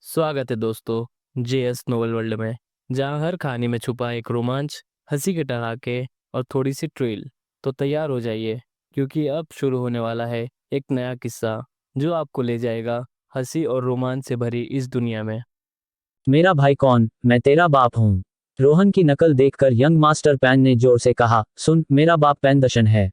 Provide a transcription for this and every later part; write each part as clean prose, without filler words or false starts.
स्वागत है दोस्तों जेएस नोवेल वर्ल्ड में, जहां हर कहानी में छुपा एक रोमांच, हंसी के ठहाके और थोड़ी सी ट्रिल। तो तैयार हो जाइए, क्योंकि अब शुरू होने वाला है एक नया किस्सा जो आपको ले जाएगा हंसी और रोमांच से भरी इस दुनिया में। मेरा भाई कौन? मैं तेरा बाप हूँ। रोहन की नकल देखकर यंग मास्टर पैन ने जोर से कहा, सुन, मेरा बाप पैन दशन है।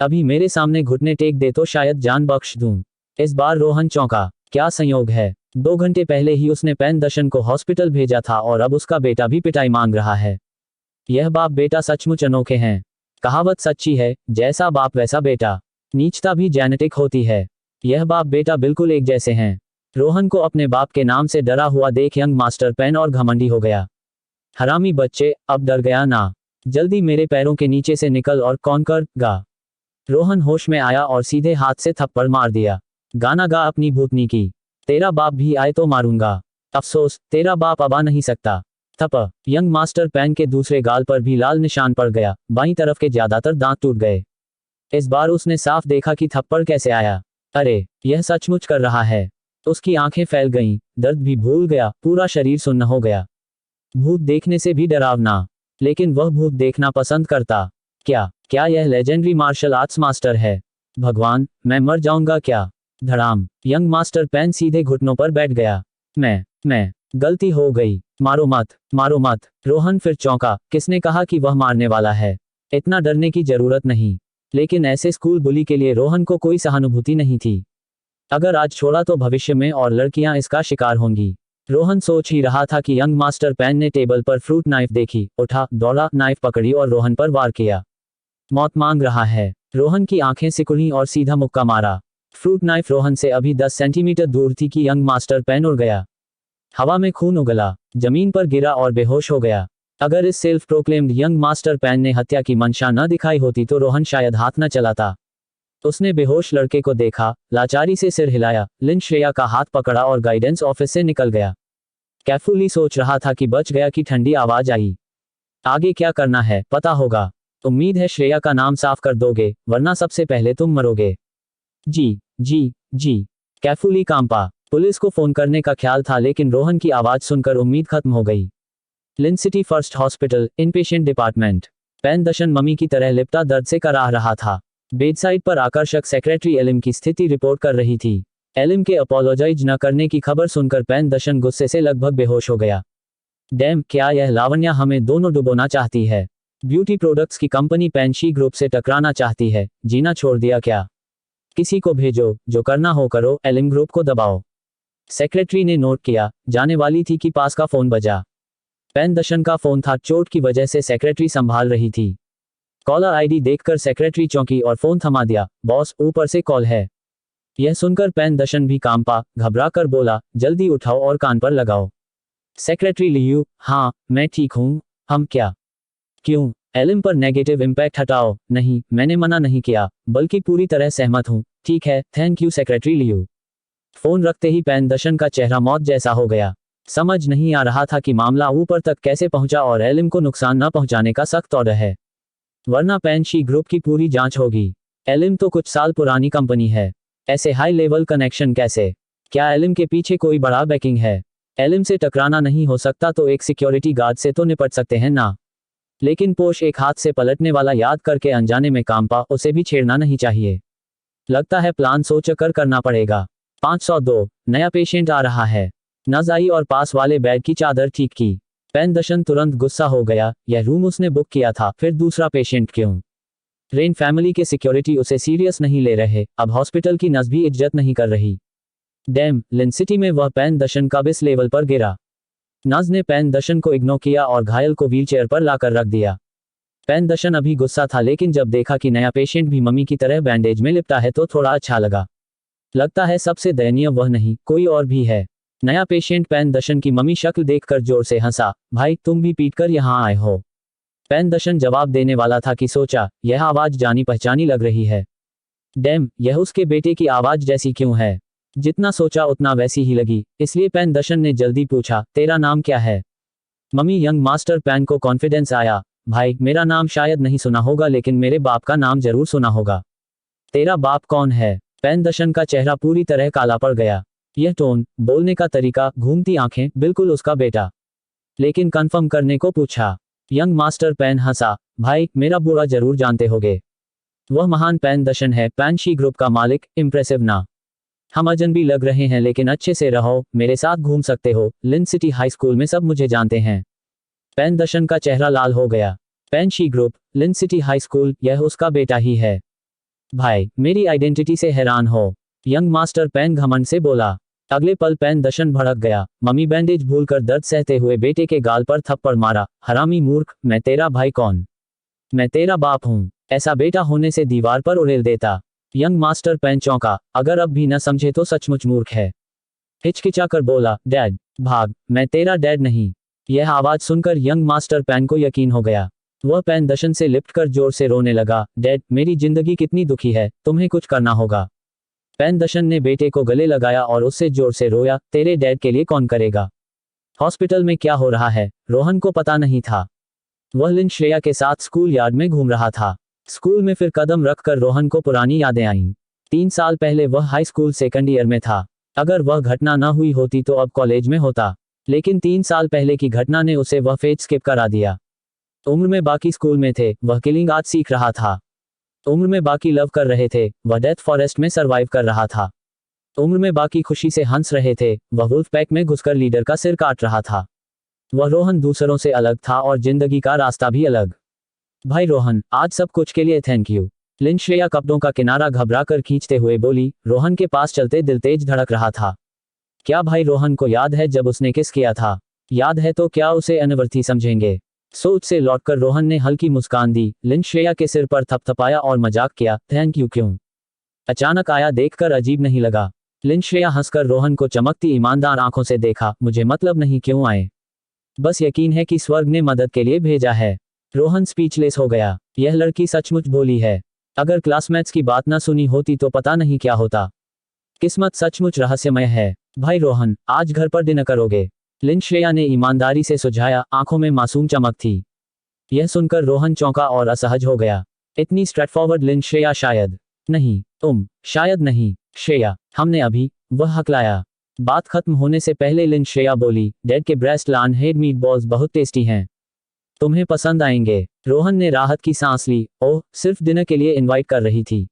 अभी मेरे सामने घुटने टेक दे तो शायद जान बख्श दूं। इस बार रोहन चौंका। क्या संयोग है, 2 घंटे पहले ही उसने पैन दशन को हॉस्पिटल भेजा था और अब उसका बेटा भी पिटाई मांग रहा है। यह बाप बेटा सचमुच अनोखे हैं। कहावत सच्ची है, जैसा बाप वैसा बेटा। नीचता भी जेनेटिक होती है। यह बाप बेटा बिल्कुल एक जैसे हैं। रोहन को अपने बाप के नाम से डरा हुआ देख यंग मास्टर पैन और घमंडी हो गया। हरामी बच्चे, अब डर गया ना? जल्दी मेरे पैरों के नीचे से निकल और कौन कर गा। रोहन होश में आया और सीधे हाथ से थप्पड़ मार दिया। गाना गा अपनी भूतनी की। तेरा बाप भी आए तो मारूंगा। अफसोस, तेरा बाप अब आ नहीं सकता। थप। यंग मास्टर पैन के दूसरे गाल पर भी लाल निशान पड़ गया, बाईं तरफ के ज्यादातर दांत टूट गए। इस बार उसने साफ देखा कि थप्पड़ कैसे आया। अरे, यह सचमुच कर रहा है। उसकी आंखें फैल गईं, दर्द भी भूल गया, पूरा शरीर सुन्न हो गया। भूत देखने से भी डरावना, लेकिन वह भूत देखना पसंद करता। क्या क्या यह लेजेंडरी मार्शल आर्ट्स मास्टर है? भगवान, मैं मर जाऊंगा क्या? धड़ाम। यंग मास्टर पैन सीधे घुटनों पर बैठ गया। मैं गलती हो गई, मारो मत, मारो मत। रोहन फिर चौंका। किसने कहा कि वह मारने वाला है? इतना डरने की जरूरत नहीं। लेकिन ऐसे स्कूल बुली के लिए रोहन को कोई सहानुभूति नहीं थी। अगर आज छोड़ा तो भविष्य में और लड़कियां इसका शिकार होंगी। रोहन सोच ही रहा था कि यंग मास्टर पैन ने टेबल पर फ्रूट नाइफ देखी, उठा, दौड़ा, नाइफ पकड़ी और रोहन पर वार किया। मौत मांग रहा है। रोहन की आंखें सिकुड़ी और सीधा मुक्का मारा। फ्रूट नाइफ रोहन से अभी 10 सेंटीमीटर दूर थी कि यंग मास्टर पैन उड़ गया। हवा में खून उगला, जमीन पर गिरा और बेहोश हो गया। अगर इस self proclaimed young master pan ने हत्या की मंशा न दिखाई होती तो रोहन शायद हाथ न चलाता। उसने बेहोश लड़के को देखा, लाचारी से सिर हिलाया, लिन श्रेया का हाथ पकड़ा और गाइडेंस ऑफिस से निकल गया। कैफुली सोच रहा था कि बच गया कि ठंडी आवाज आई। आगे क्या करना है पता होगा। उम्मीद है श्रेया का नाम साफ कर दोगे, वरना सबसे पहले तुम मरोगे। जी। कैफुली कांपा। पुलिस को फोन करने का ख्याल था, लेकिन रोहन की आवाज सुनकर उम्मीद खत्म हो गई। Lin city first hospital, inpatient department. पैन दशन मम्मी की तरह लिपटा दर्द से कराह रहा था। बेडसाइड पर आकर्षक सेक्रेटरी एलिम की स्थिति रिपोर्ट कर रही थी। एलिम के अपोलोजाइज न करने की खबर सुनकर पैन दशन गुस्से से लगभग बेहोश हो गया। डैम, क्या यह लावण्या हमें दोनों डुबोना चाहती है? ब्यूटी प्रोडक्ट्स की कंपनी पैनशी ग्रुप से टकराना चाहती है, जीना छोड़ दिया क्या? किसी को भेजो, जो करना हो करो, एलिम ग्रुप को दबाओ। सेक्रेटरी ने नोट किया। जाने वाली थी कि पास का फोन बजा। पैन दशन का फोन था। चोट की वजह से सेक्रेटरी संभाल रही थी। कॉलर आईडी देखकर सेक्रेटरी चौंकी और फोन थमा दिया। बॉस, ऊपर से कॉल है। यह सुनकर पैन दशन भी कांपा, घबरा कर बोला, जल्दी उठाओ और कान पर लगाओ। सेक्रेटरी लियू, हाँ, मैं ठीक हूँ। हम क्या? क्यों? एलिम पर नेगेटिव इम्पैक्ट हटाओ। नहीं, मैंने मना नहीं किया, बल्कि पूरी तरह सहमत हूँ। ठीक है, thank you secretary Liu. Phone रखते ही पैन दशन का चेहरा मौत जैसा हो गया। समझ नहीं आ रहा था कि मामला ऊपर तक कैसे पहुंचा और एलिम को नुकसान न पहुंचाने का सख्त ऑर्डर है, वरना पैनशी ग्रुप की पूरी जांच होगी। एलिम तो कुछ साल पुरानी कंपनी है। ऐसे हाई लेवल कनेक्शन कैसे? क्या एलिम के पीछे कोई बड़ा बैकिंग है? एलिम से टकराना नहीं हो सकता तो एक सिक्योरिटी गार्ड से तो निपट सकते हैं ना। लेकिन पोश एक हाथ से पलटने वाला याद करके अनजाने में कांपा। उसे भी छेड़ना नहीं चाहिए। लगता है प्लान सोचकर करना पड़ेगा। 502, नया पेशेंट आ रहा है। नज आई और पास वाले बेड की चादर ठीक की। पैन दशन तुरंत गुस्सा हो गया। यह रूम उसने बुक किया था, फिर दूसरा पेशेंट क्यों? रेन फैमिली के सिक्योरिटी उसे सीरियस नहीं ले रहे, अब हॉस्पिटल की नस भी इज्जत नहीं कर रही। डैम, लिन सिटी में वह पैन दशन कब इस लेवल पर गिरा? नज ने पैन दशन को इग्नोर किया और घायल को व्हीलचेयर पर लाकर रख दिया। पैन दशन अभी गुस्सा था, लेकिन जब देखा कि नया पेशेंट भी मम्मी की तरह बैंडेज में लिपटा है तो थोड़ा अच्छा लगा। लगता है सबसे दयनीय वह नहीं, कोई और भी है। नया पेशेंट पैन दशन की मम्मी शक्ल देखकर जोर से हंसा। भाई, तुम भी पीटकर यहाँ आए हो? पैन दशन जवाब देने वाला था कि सोचा, यह आवाज जानी पहचानी लग रही है। डैम, यह उसके बेटे की आवाज जैसी क्यों है? जितना सोचा उतना वैसी ही लगी, इसलिए पैन दशन ने जल्दी पूछा, तेरा नाम क्या है? मम्मी यंग मास्टर पैन को कॉन्फिडेंस आया। भाई, मेरा नाम शायद नहीं सुना होगा, लेकिन मेरे बाप का नाम जरूर सुना होगा। तेरा बाप कौन है? पैन दशन का चेहरा पूरी तरह काला पड़ गया। यह टोन, बोलने का तरीका, घूमती आंखें, बिल्कुल उसका बेटा। लेकिन कंफर्म करने को पूछा। यंग मास्टर पेन हंसा। भाई, मेरा बुरा जरूर जानते होगे। वह महान पेन दशन है, पैनशी ग्रुप का मालिक। इम्प्रेसिव ना? हम अजनबी लग रहे हैं लेकिन अच्छे से रहो, मेरे साथ घूम सकते हो। लिन सिटी हाई स्कूल में सब मुझे जानते हैं। पेन दशन का चेहरा लाल हो गया। पैनशी ग्रुप, लिन सिटी हाई स्कूल, यह उसका बेटा ही है। भाई, मेरी आइडेंटिटी से हैरान हो? यंग मास्टर पेन घमंड से बोला। अगले पल पेन दशन भड़क गया। मम्मी बैंडेज भूलकर दर्द सहते हुए बेटे के गाल पर थप्पड़ मारा। हरामी मूर्ख, मैं तेरा भाई कौन? मैं तेरा बाप हूं। ऐसा बेटा होने से दीवार पर उड़ेल देता। यंग मास्टर पेन चौंका। अगर अब भी न समझे तो सचमुच मूर्ख है। हिचकिचाकर बोला, डैड। भाग, मैं तेरा डैड नहीं। यह आवाज सुनकर यंग मास्टर पेन को यकीन हो गया। वह पेन दशन से लिपटकर जोर से रोने लगा। डैड, मेरी जिंदगी कितनी दुखी है, तुम्हें कुछ करना होगा। पेन दशन ने बेटे को गले लगाया और उससे जोर से रोया। तेरे डैड के लिए कौन करेगा? हॉस्पिटल में क्या हो रहा है, रोहन को पता नहीं था। वह लिन श्रेया के साथ स्कूल यार्ड में घूम रहा था। स्कूल में फिर कदम रखकर रोहन को पुरानी यादें आईं। 3 साल पहले वह हाई स्कूल सेकंड ईयर में था। अगर वह घटना न हुई होती तो अब कॉलेज में होता। लेकिन 3 साल पहले की घटना ने उसे वह फेज स्किप करा दिया। उम्र में बाकी स्कूल में थे, वह किलिंग आज सीख रहा था। उम्र में बाकी लव कर रहे थे, वह डेथ फॉरेस्ट में सरवाइव कर रहा था। उम्र में बाकी खुशी से हंस रहे थे, वह वुल्फ पैक में घुसकर लीडर का सिर काट रहा था। वह रोहन दूसरों से अलग था और जिंदगी का रास्ता भी अलग। भाई रोहन, आज सब कुछ के लिए थैंक यू। लिन श्रेया कपड़ों का किनारा घबरा कर खींचते हुए बोली। रोहन के पास चलते दिल तेज धड़क रहा था। क्या भाई रोहन को याद है जब उसने किस किया था? याद है तो क्या उसे अनवर्थी समझेंगे? सोच से लौटकर रोहन ने हल्की मुस्कान दी। लिन श्रेया के सिर पर थपथपाया और मजाक किया। थैंक यू क्यों? अचानक आया देखकर अजीब नहीं लगा? लिन श्रेया हंसकर रोहन को चमकती ईमानदार आंखों से देखा। मुझे मतलब नहीं क्यों आए, बस यकीन है कि स्वर्ग ने मदद के लिए भेजा है। रोहन स्पीचलेस हो गया। यह लड़की सचमुच भोली है। अगर क्लासमेट्स की बात ना सुनी होती तो पता नहीं क्या होता। किस्मत सचमुच रहस्यमय है। भाई रोहन, आज घर पर डिनर करोगे? लिन श्रेया ने ईमानदारी से सुझाया, आंखों में मासूम चमक थी। यह सुनकर रोहन चौंका और असहज हो गया। इतनी स्ट्रेटफॉरवर्ड लिन श्रेया शायद नहीं। शायद नहीं श्रेया, हमने अभी, वह हकलाया। बात खत्म होने से पहले लिन श्रेया बोली, डैड के ब्रेस्ट लान हेड मीट बॉल्स बहुत टेस्टी हैं, तुम्हें पसंद आएंगे। रोहन ने राहत की सांस ली। ओह, सिर्फ डिनर के लिए इनवाइट कर रही थी,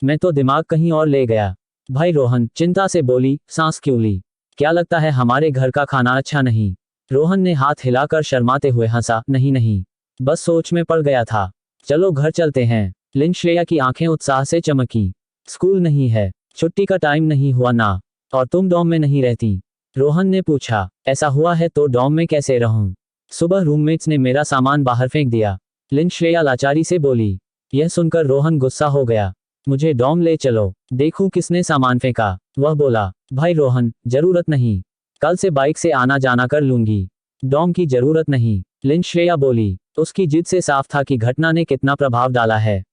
मैं तो दिमाग कहीं और ले गया। भाई रोहन चिंता से बोली, सांस क्यों ली? क्या लगता है हमारे घर का खाना अच्छा नहीं? रोहन ने हाथ हिलाकर शर्माते हुए हंसा। नहीं नहीं, बस सोच में पड़ गया था। चलो घर चलते हैं। लिन श्रेया की आंखें उत्साह से चमकी। स्कूल नहीं है, छुट्टी का टाइम नहीं हुआ ना? और तुम डॉम में नहीं रहती? रोहन ने पूछा। ऐसा हुआ है तो डॉम में कैसे रहूं? सुबह रूममेट्स ने मेरा सामान बाहर फेंक दिया। लिन श्रेया लाचारी से बोली। यह सुनकर रोहन गुस्सा हो गया। मुझे डॉम ले चलो, देखूं किसने सामान फेंका। वह बोला। भाई रोहन, जरूरत नहीं, कल से बाइक से आना जाना कर लूंगी, डॉम की जरूरत नहीं। लिन श्रेया बोली। उसकी जिद से साफ था कि घटना ने कितना प्रभाव डाला है।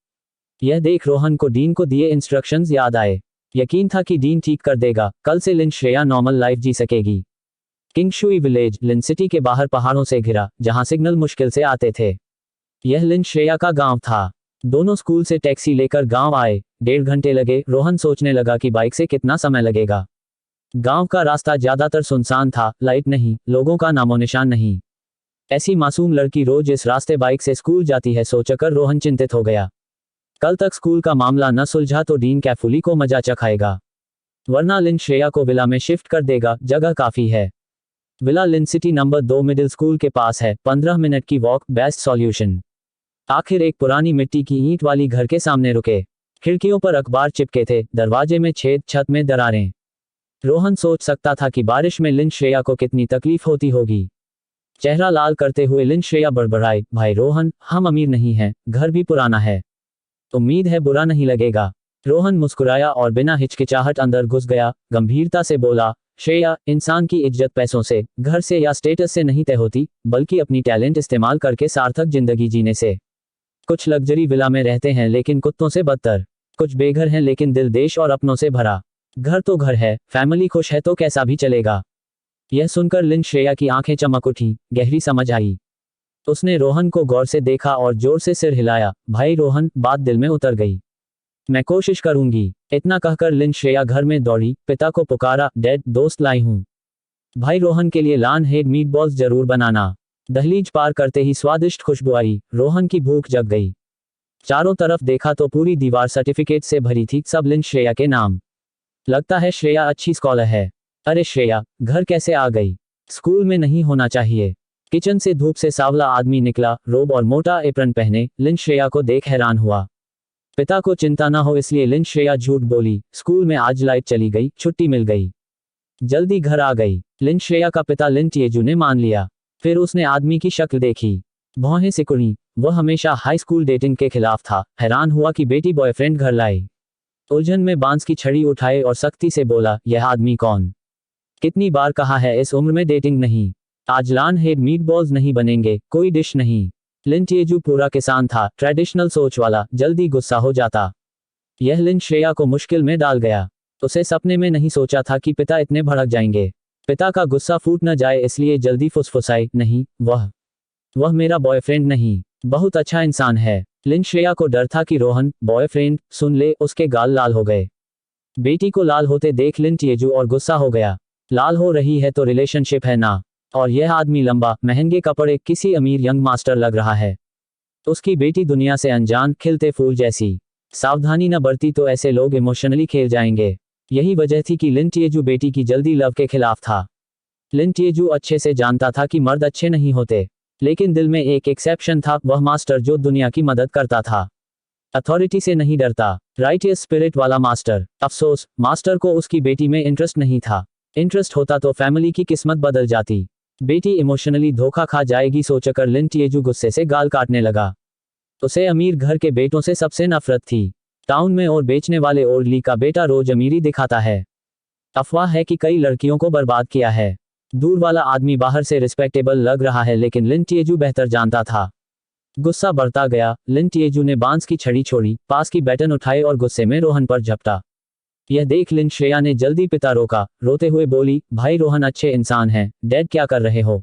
यह देख रोहन को डीन को दिए इंस्ट्रक्शंस याद आए। यकीन था कि डीन ठीक कर देगा, कल से लिन श्रेया नॉर्मल लाइफ जी सकेगी। किंगशुई विलेज लिन सिटी के बाहर पहाड़ों से घिरा, जहां सिग्नल मुश्किल से आते थे। यह लिन श्रेया का गांव था। दोनों स्कूल से टैक्सी लेकर गांव आए। 1.5 घंटे लगे। रोहन सोचने लगा कि बाइक से कितना समय लगेगा। गांव का रास्ता ज्यादातर सुनसान था, लाइट नहीं, लोगों का नामो निशान नहीं। ऐसी मासूम लड़की रोज इस रास्ते बाइक से स्कूल जाती है, सोचकर रोहन चिंतित हो गया। कल तक स्कूल का मामला न सुलझा तो डीन कैफुली को मजा चखाएगा, वरना लिन श्रेया को विला में शिफ्ट कर देगा, जगह काफी है। विला लिन सिटी नंबर 2 मिडिल स्कूल के पास है, 15 मिनट की वॉक, बेस्ट सॉल्यूशन। आखिर एक पुरानी मिट्टी की ईंट वाली घर के सामने रुके। खिड़कियों पर अखबार चिपके थे, दरवाजे में छेद, छत में दरारें। रोहन सोच सकता था कि बारिश में लिन श्रेया को कितनी तकलीफ होती होगी। चेहरा लाल करते हुए लिन श्रेया बड़बड़ाई। भाई रोहन, हम अमीर नहीं हैं, घर भी पुराना है, उम्मीद है बुरा नहीं लगेगा। रोहन मुस्कुराया और बिना हिचकिचाहट अंदर घुस गया। गंभीरता से बोला, श्रेया, इंसान की इज्जत पैसों से, घर से या स्टेटस से नहीं तय होती, बल्कि अपनी टैलेंट इस्तेमाल करके सार्थक जिंदगी जीने से। कुछ लग्जरी विला में रहते हैं लेकिन कुत्तों से बदतर, कुछ बेघर हैं लेकिन दिल देश और अपनों से भरा। घर तो घर है, फैमिली खुश है तो कैसा भी चलेगा। यह सुनकर लिन श्रेया की आंखें चमक उठी, गहरी समझ आई। उसने रोहन को गौर से देखा और जोर से सिर हिलाया। भाई रोहन, बात दिल में उतर गई। मैं कोशिश करूंगी। इतना कहकर लिन श्रेया घर में दौड़ी, पिता को पुकारा, डैड दोस्त लाई हूं। भाई रोहन के लिए लान हेड मीट बॉल्स जरूर बनाना। दहलीज पार करते ही स्वादिष्ट खुशबू आई, रोहन की भूख जग गई। चारों तरफ देखा तो पूरी दीवार सर्टिफिकेट से भरी थी, सब लिन श्रेया के नाम। लगता है श्रेया अच्छी स्कॉलर है। अरे श्रेया, घर कैसे आ गई? स्कूल में नहीं होना चाहिए। किचन से धूप से सांवला आदमी निकला, रोब और मोटा एप्रन पहने, लिन श्रेया को देख हैरान हुआ। पिता को चिंता ना हो इसलिए लिन श्रेया झूठ बोली, स्कूल में आज लाइट चली गई, छुट्टी मिल गई, जल्दी घर आ गई। लिन श्रेया का पिता लिन टिएजू ने मान लिया। फिर उसने आदमी की शक्ल देखी, भौहें सिकुड़ी। वह हमेशा हाई स्कूल डेटिंग के खिलाफ था। हैरान हुआ कि बेटी बॉयफ्रेंड घर लाई। उलझन में बांस की छड़ी उठाए और सख्ती से बोला, यह आदमी कौन? कितनी बार कहा है इस उम्र में डेटिंग नहीं। आज लान हेड मीट बॉल्स नहीं बनेंगे, कोई डिश नहीं। लिन टिएजू पूरा किसान था, ट्रेडिशनल सोच वाला, जल्दी गुस्सा हो जाता। यह लिन श्रेया को मुश्किल में डाल गया। उसे सपने में नहीं सोचा था कि पिता इतने भड़क जाएंगे। पिता का गुस्सा फूट न जाए इसलिए जल्दी फुसफुसाई, नहीं, वह मेरा बॉयफ्रेंड नहीं, बहुत अच्छा इंसान है। लिन श्रेया को डर था कि रोहन बॉयफ्रेंड सुन ले, उसके गाल लाल हो गए। बेटी को लाल होते देख लिन टिएजू और गुस्सा हो गया। लाल हो रही है तो रिलेशनशिप है ना। और यह आदमी लंबा, महंगे कपड़े, किसी अमीर यंग मास्टर लग रहा है। उसकी बेटी दुनिया से अनजान, खिलते फूल जैसी। सावधानी न बरती तो ऐसे लोग इमोशनली खेल जाएंगे। यही वजह थी कि लिन टिएजू बेटी की जल्दी लव के खिलाफ था। लिन टिएजू अच्छे से जानता था कि मर्द अच्छे नहीं होते, लेकिन दिल में एक एक्सेप्शन था, वह मास्टर जो दुनिया की मदद करता था, अथॉरिटी से नहीं डरता, राइटियस स्पिरिट वाला मास्टर। अफसोस, मास्टर को उसकी बेटी में इंटरेस्ट नहीं था। इंटरेस्ट होता तो फैमिली की किस्मत बदल जाती। बेटी इमोशनली धोखा खा जाएगी सोचकर लिन टिएजू गुस्से से गाल काटने लगा। उसे अमीर घर के बेटों से सबसे नफरत थी। टाउन में और बेचने वाले ओर्डली का बेटा रोज अमीरी दिखाता है। अफवाह है कि कई लड़कियों को बर्बाद किया है। दूर वाला आदमी बाहर से रिस्पेक्टेबल लग रहा है, लेकिन लिन टिएजू बेहतर जानता था। गुस्सा बढ़ता गया। लिन टिएजू ने बांस की छड़ी छोड़ी, पास की बैटन उठाए और गुस्से में रोहन पर झपटा। यह देख लिन श्रेया ने जल्दी पिता रोका, रोते हुए बोली, भाई रोहन अच्छे इंसान हैं, डैड क्या कर रहे हो?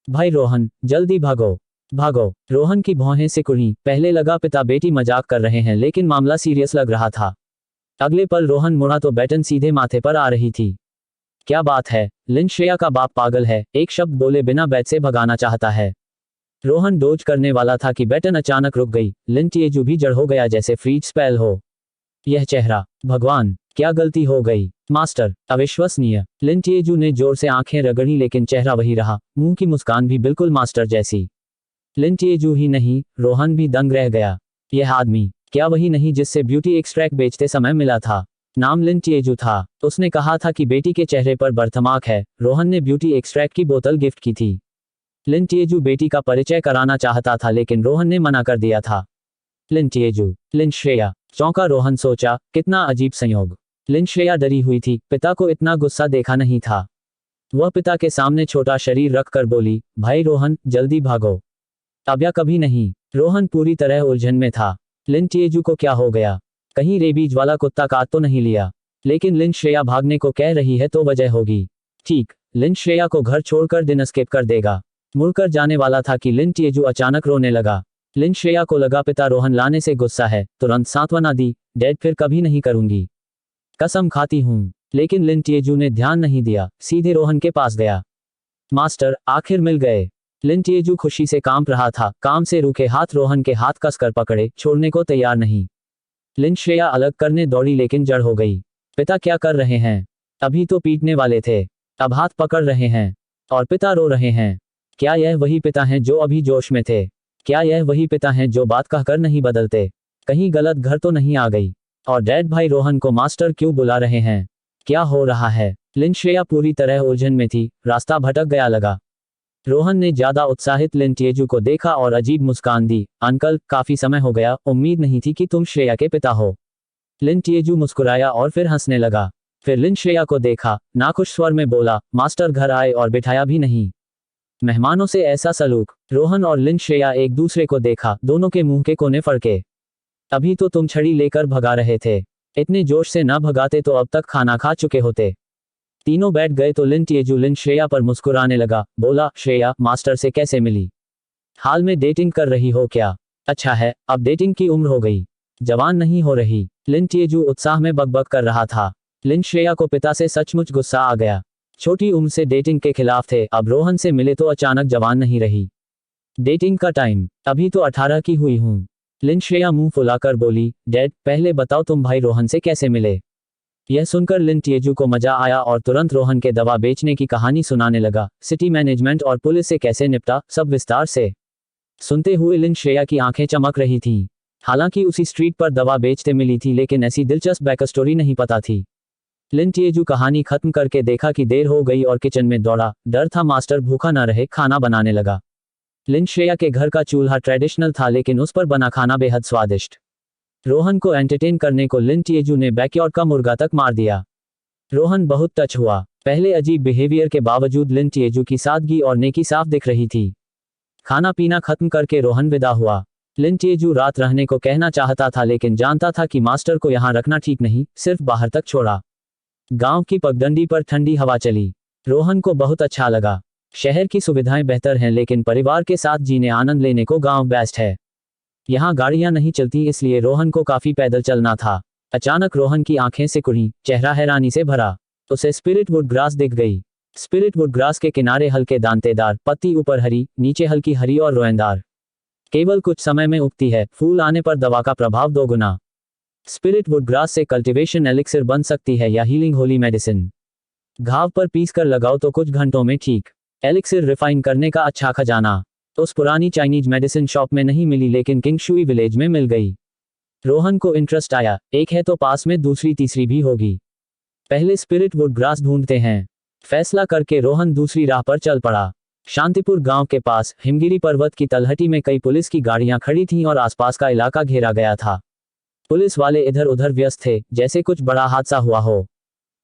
भाई रोहन, जल्दी भागो, भागो। रोहन की भौहें सिकुड़ी। पहले लगा पिता बेटी मजाक कर रहे हैं, लेकिन मामला सीरियस लग रहा था। अगले पल रोहन मुड़ा तो बैटन सीधे माथे पर आ रही थी। क्या बात है, लिन श्रेया का बाप पागल है, एक शब्द बोले बिना बैट से भगाना चाहता है। रोहन डोज करने वाला था कि बैटन अचानक रुक गई। लिन टिएजू भी जड़ हो गया जैसे फ्रीज स्पेल हो। यह चेहरा, भगवान, क्या गलती हो गई? मास्टर, अविश्वसनीय। लिन टिएजू ने जोर से आंखें रगड़ी, लेकिन चेहरा वही रहा, मुंह की मुस्कान भी बिल्कुल मास्टर जैसी। लिन टिएजू ही नहीं, रोहन भी दंग रह गया। यह आदमी क्या वही नहीं जिससे ब्यूटी एक्सट्रैक्ट बेचते समय मिला था? नाम लिन टिएजू था। उसने कहा था कि बेटी के चेहरे पर बर्थमार्क है। रोहन ने ब्यूटी एक्सट्रैक्ट की बोतल गिफ्ट की थी। लिन टिएजू बेटी का परिचय कराना चाहता था, लेकिन रोहन ने मना कर दिया था। लिन टिएजू, लिन श्रेया। चौंका रोहन, सोचा, कितना अजीब संयोग। लिन श्रेया डरी हुई थी, पिता को इतना गुस्सा देखा नहीं था। वह पिता के सामने छोटा शरीर रखकर बोली, भाई रोहन, जल्दी भागो, अब या कभी नहीं। रोहन पूरी तरह उलझन में था। लिन टिएजू को क्या हो गया? कहीं रेबीज वाला कुत्ता काट तो नहीं लिया? लेकिन लिन श्रेया भागने को कह रही है तो वजह होगी। ठीक, लिन श्रेया को घर छोड़कर दिन स्किप कर देगा। मुड़कर जाने वाला था कि लिन टिएजू अचानक रोने लगा। लिन श्रेया को लगा पिता रोहन लाने से गुस्सा है, तुरंत सांत्वना दी, डैड फिर कभी नहीं करूंगी, कसम खाती हूं। लेकिन लिन टिएजू ने ध्यान नहीं दिया, सीधे रोहन के पास गया। मास्टर, आखिर मिल गए। लिन टिएजू खुशी से कांप रहा था। काम से रूखे हाथ रोहन के हाथ कसकर पकड़े, छोड़ने को तैयार नहीं। लिन श्रेया अलग करने दौड़ी, लेकिन जड़ हो गई। पिता क्या कर रहे हैं? अभी तो पीटने वाले थे, अब हाथ पकड़ रहे हैं। और पिता रो रहे हैं। क्या यह वही पिता हैं जो अभी जोश में थे? क्या यह वही पिता हैं जो बात कहकर नहीं बदलते? कहीं गलत घर तो नहीं आ गई? और डैड भाई रोहन को मास्टर क्यों बुला रहे हैं? क्या हो रहा है? लिन श्रेया पूरी तरह उलझन में थी, रास्ता भटक गया लगा। रोहन ने ज्यादा उत्साहित लिन टिएजू को देखा और अजीब मुस्कान दी। अंकल, काफी समय हो गया, उम्मीद नहीं थी कि तुम श्रेया के पिता हो। लिन टिएजू मुस्कुराया और फिर हंसने लगा। फिर लिन श्रेया को देखा, नाखुश स्वर में बोला, मास्टर घर आए और बिठाया भी नहीं। मेहमानों से ऐसा सलूक। रोहन और लिन श्रेया एक दूसरे को देखा, दोनों के मुंह के कोने फड़के। अभी तो तुम छड़ी लेकर भगा रहे थे, इतने जोश से न भगाते तो अब तक खाना खा चुके होते। तीनों बैठ गए तो लिन टिएजू लिन श्रेया पर मुस्कुराने लगा, बोला, श्रेया, मास्टर से कैसे मिली? हाल में डेटिंग कर रही हो क्या? अच्छा है, अब डेटिंग की उम्र हो गई। जवान नहीं हो रही। लिन टिएजू उत्साह में बकबक कर रहा था। लिन श्रेया को पिता से सचमुच गुस्सा आ गया। छोटी उम्र से डेटिंग के खिलाफ थे, अब रोहन से मिले तो अचानक जवान नहीं रही। डेटिंग का टाइम, अभी तो 18 की हुई हूँ। लिन श्रेया मुंह फुलाकर बोली, डैड पहले बताओ तुम भाई रोहन से कैसे मिले। यह सुनकर लिन टिएजू को मजा आया और तुरंत रोहन के दवा बेचने की कहानी सुनाने लगा। सिटी मैनेजमेंट और पुलिस से कैसे निपटा, सब विस्तार से। सुनते हुए लिन श्रेया की आंखें चमक रही थीं। हालांकि उसी स्ट्रीट पर दवा बेचते मिली थी, लेकिन ऐसी दिलचस्प बैक स्टोरी नहीं पता थी। लिन टिएजू कहानी खत्म करके देखा कि देर हो गई और किचन में दौड़ा। डर था मास्टर भूखा न रहे, खाना बनाने लगा। लिन श्रेया के घर का चूल्हा ट्रेडिशनल था, लेकिन उस पर बना खाना बेहद स्वादिष्ट। रोहन को एंटरटेन करने को लिन टिएजू ने बैकयार्ड का मुर्गा तक मार दिया। रोहन बहुत टच हुआ। पहले अजीब बिहेवियर के बावजूद लिन टिएजू की सादगी और नेकी साफ दिख रही थी। खाना पीना खत्म करके रोहन विदा हुआ। लिन टिएजू रात रहने को कहना चाहता था, लेकिन जानता था कि मास्टर को यहाँ रखना ठीक नहीं, सिर्फ बाहर तक छोड़ा। गांव की पगडंडी पर ठंडी हवा चली। रोहन को बहुत अच्छा लगा। शहर की सुविधाएं बेहतर हैं, लेकिन परिवार के साथ जीने आनंद लेने को गांव बेस्ट है। यहाँ गाड़ियां नहीं चलती, इसलिए रोहन को काफी पैदल चलना था। अचानक रोहन की आंखें सिकुड़ी, चेहरा हैरानी से भरा। उसे स्पिरिट वुड ग्रास दिख गई। स्पिरिट वुड ग्रास के किनारे हल्के दांतेदार पत्ती, ऊपर हरी, नीचे हल्की हरी और रोएंदार। केवल कुछ समय में उगती है, फूल आने पर दवा का प्रभाव दोगुना। स्पिरिट वुड ग्रास से कल्टीवेशन एलिक्सिर बन सकती है या हीलिंग होली मेडिसिन। घाव पर पीस कर लगाओ तो कुछ घंटों में ठीक। एलिक्सिर रिफाइन करने का अच्छा खजाना। उस पुरानी चाइनीज मेडिसिन शॉप में नहीं मिली, लेकिन किंगशुई विलेज में मिल गई। रोहन को इंटरेस्ट आया, एक है तो पास में दूसरी तीसरी भी होगी। पहले स्पिरिट वुड ग्रास ढूंढते हैं। फैसला करके रोहन दूसरी राह पर चल पड़ा। शांतिपुर गांव के पास हिमगिरी पर्वत की तलहटी में कई पुलिस की गाड़ियां खड़ी थीं और आसपास का इलाका घेरा गया था। पुलिस वाले इधर उधर व्यस्त थे, जैसे कुछ बड़ा हादसा हुआ हो।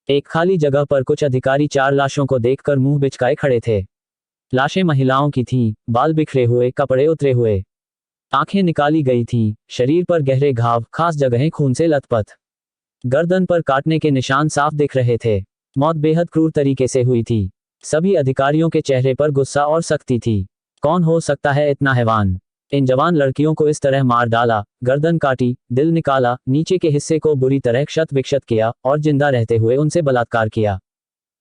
एक खाली जगह पर कुछ अधिकारी 4 लाशों को देखकर मुंह बिचकाए खड़े थे। लाशें महिलाओं की थीं, बाल बिखरे हुए, कपड़े उतरे हुए, आंखें निकाली गई थीं, शरीर पर गहरे घाव, खास जगहें खून से लथपथ। गर्दन पर काटने के निशान साफ दिख रहे थे। मौत बेहद क्रूर तरीके से हुई थी। सभी अधिकारियों के चेहरे पर गुस्सा और सख्ती थी। कौन हो सकता है इतना हैवान? इन जवान लड़कियों को इस तरह मार डाला, गर्दन काटी, दिल निकाला, नीचे के हिस्से को बुरी तरह क्षत विक्षत किया और जिंदा रहते हुए उनसे बलात्कार किया।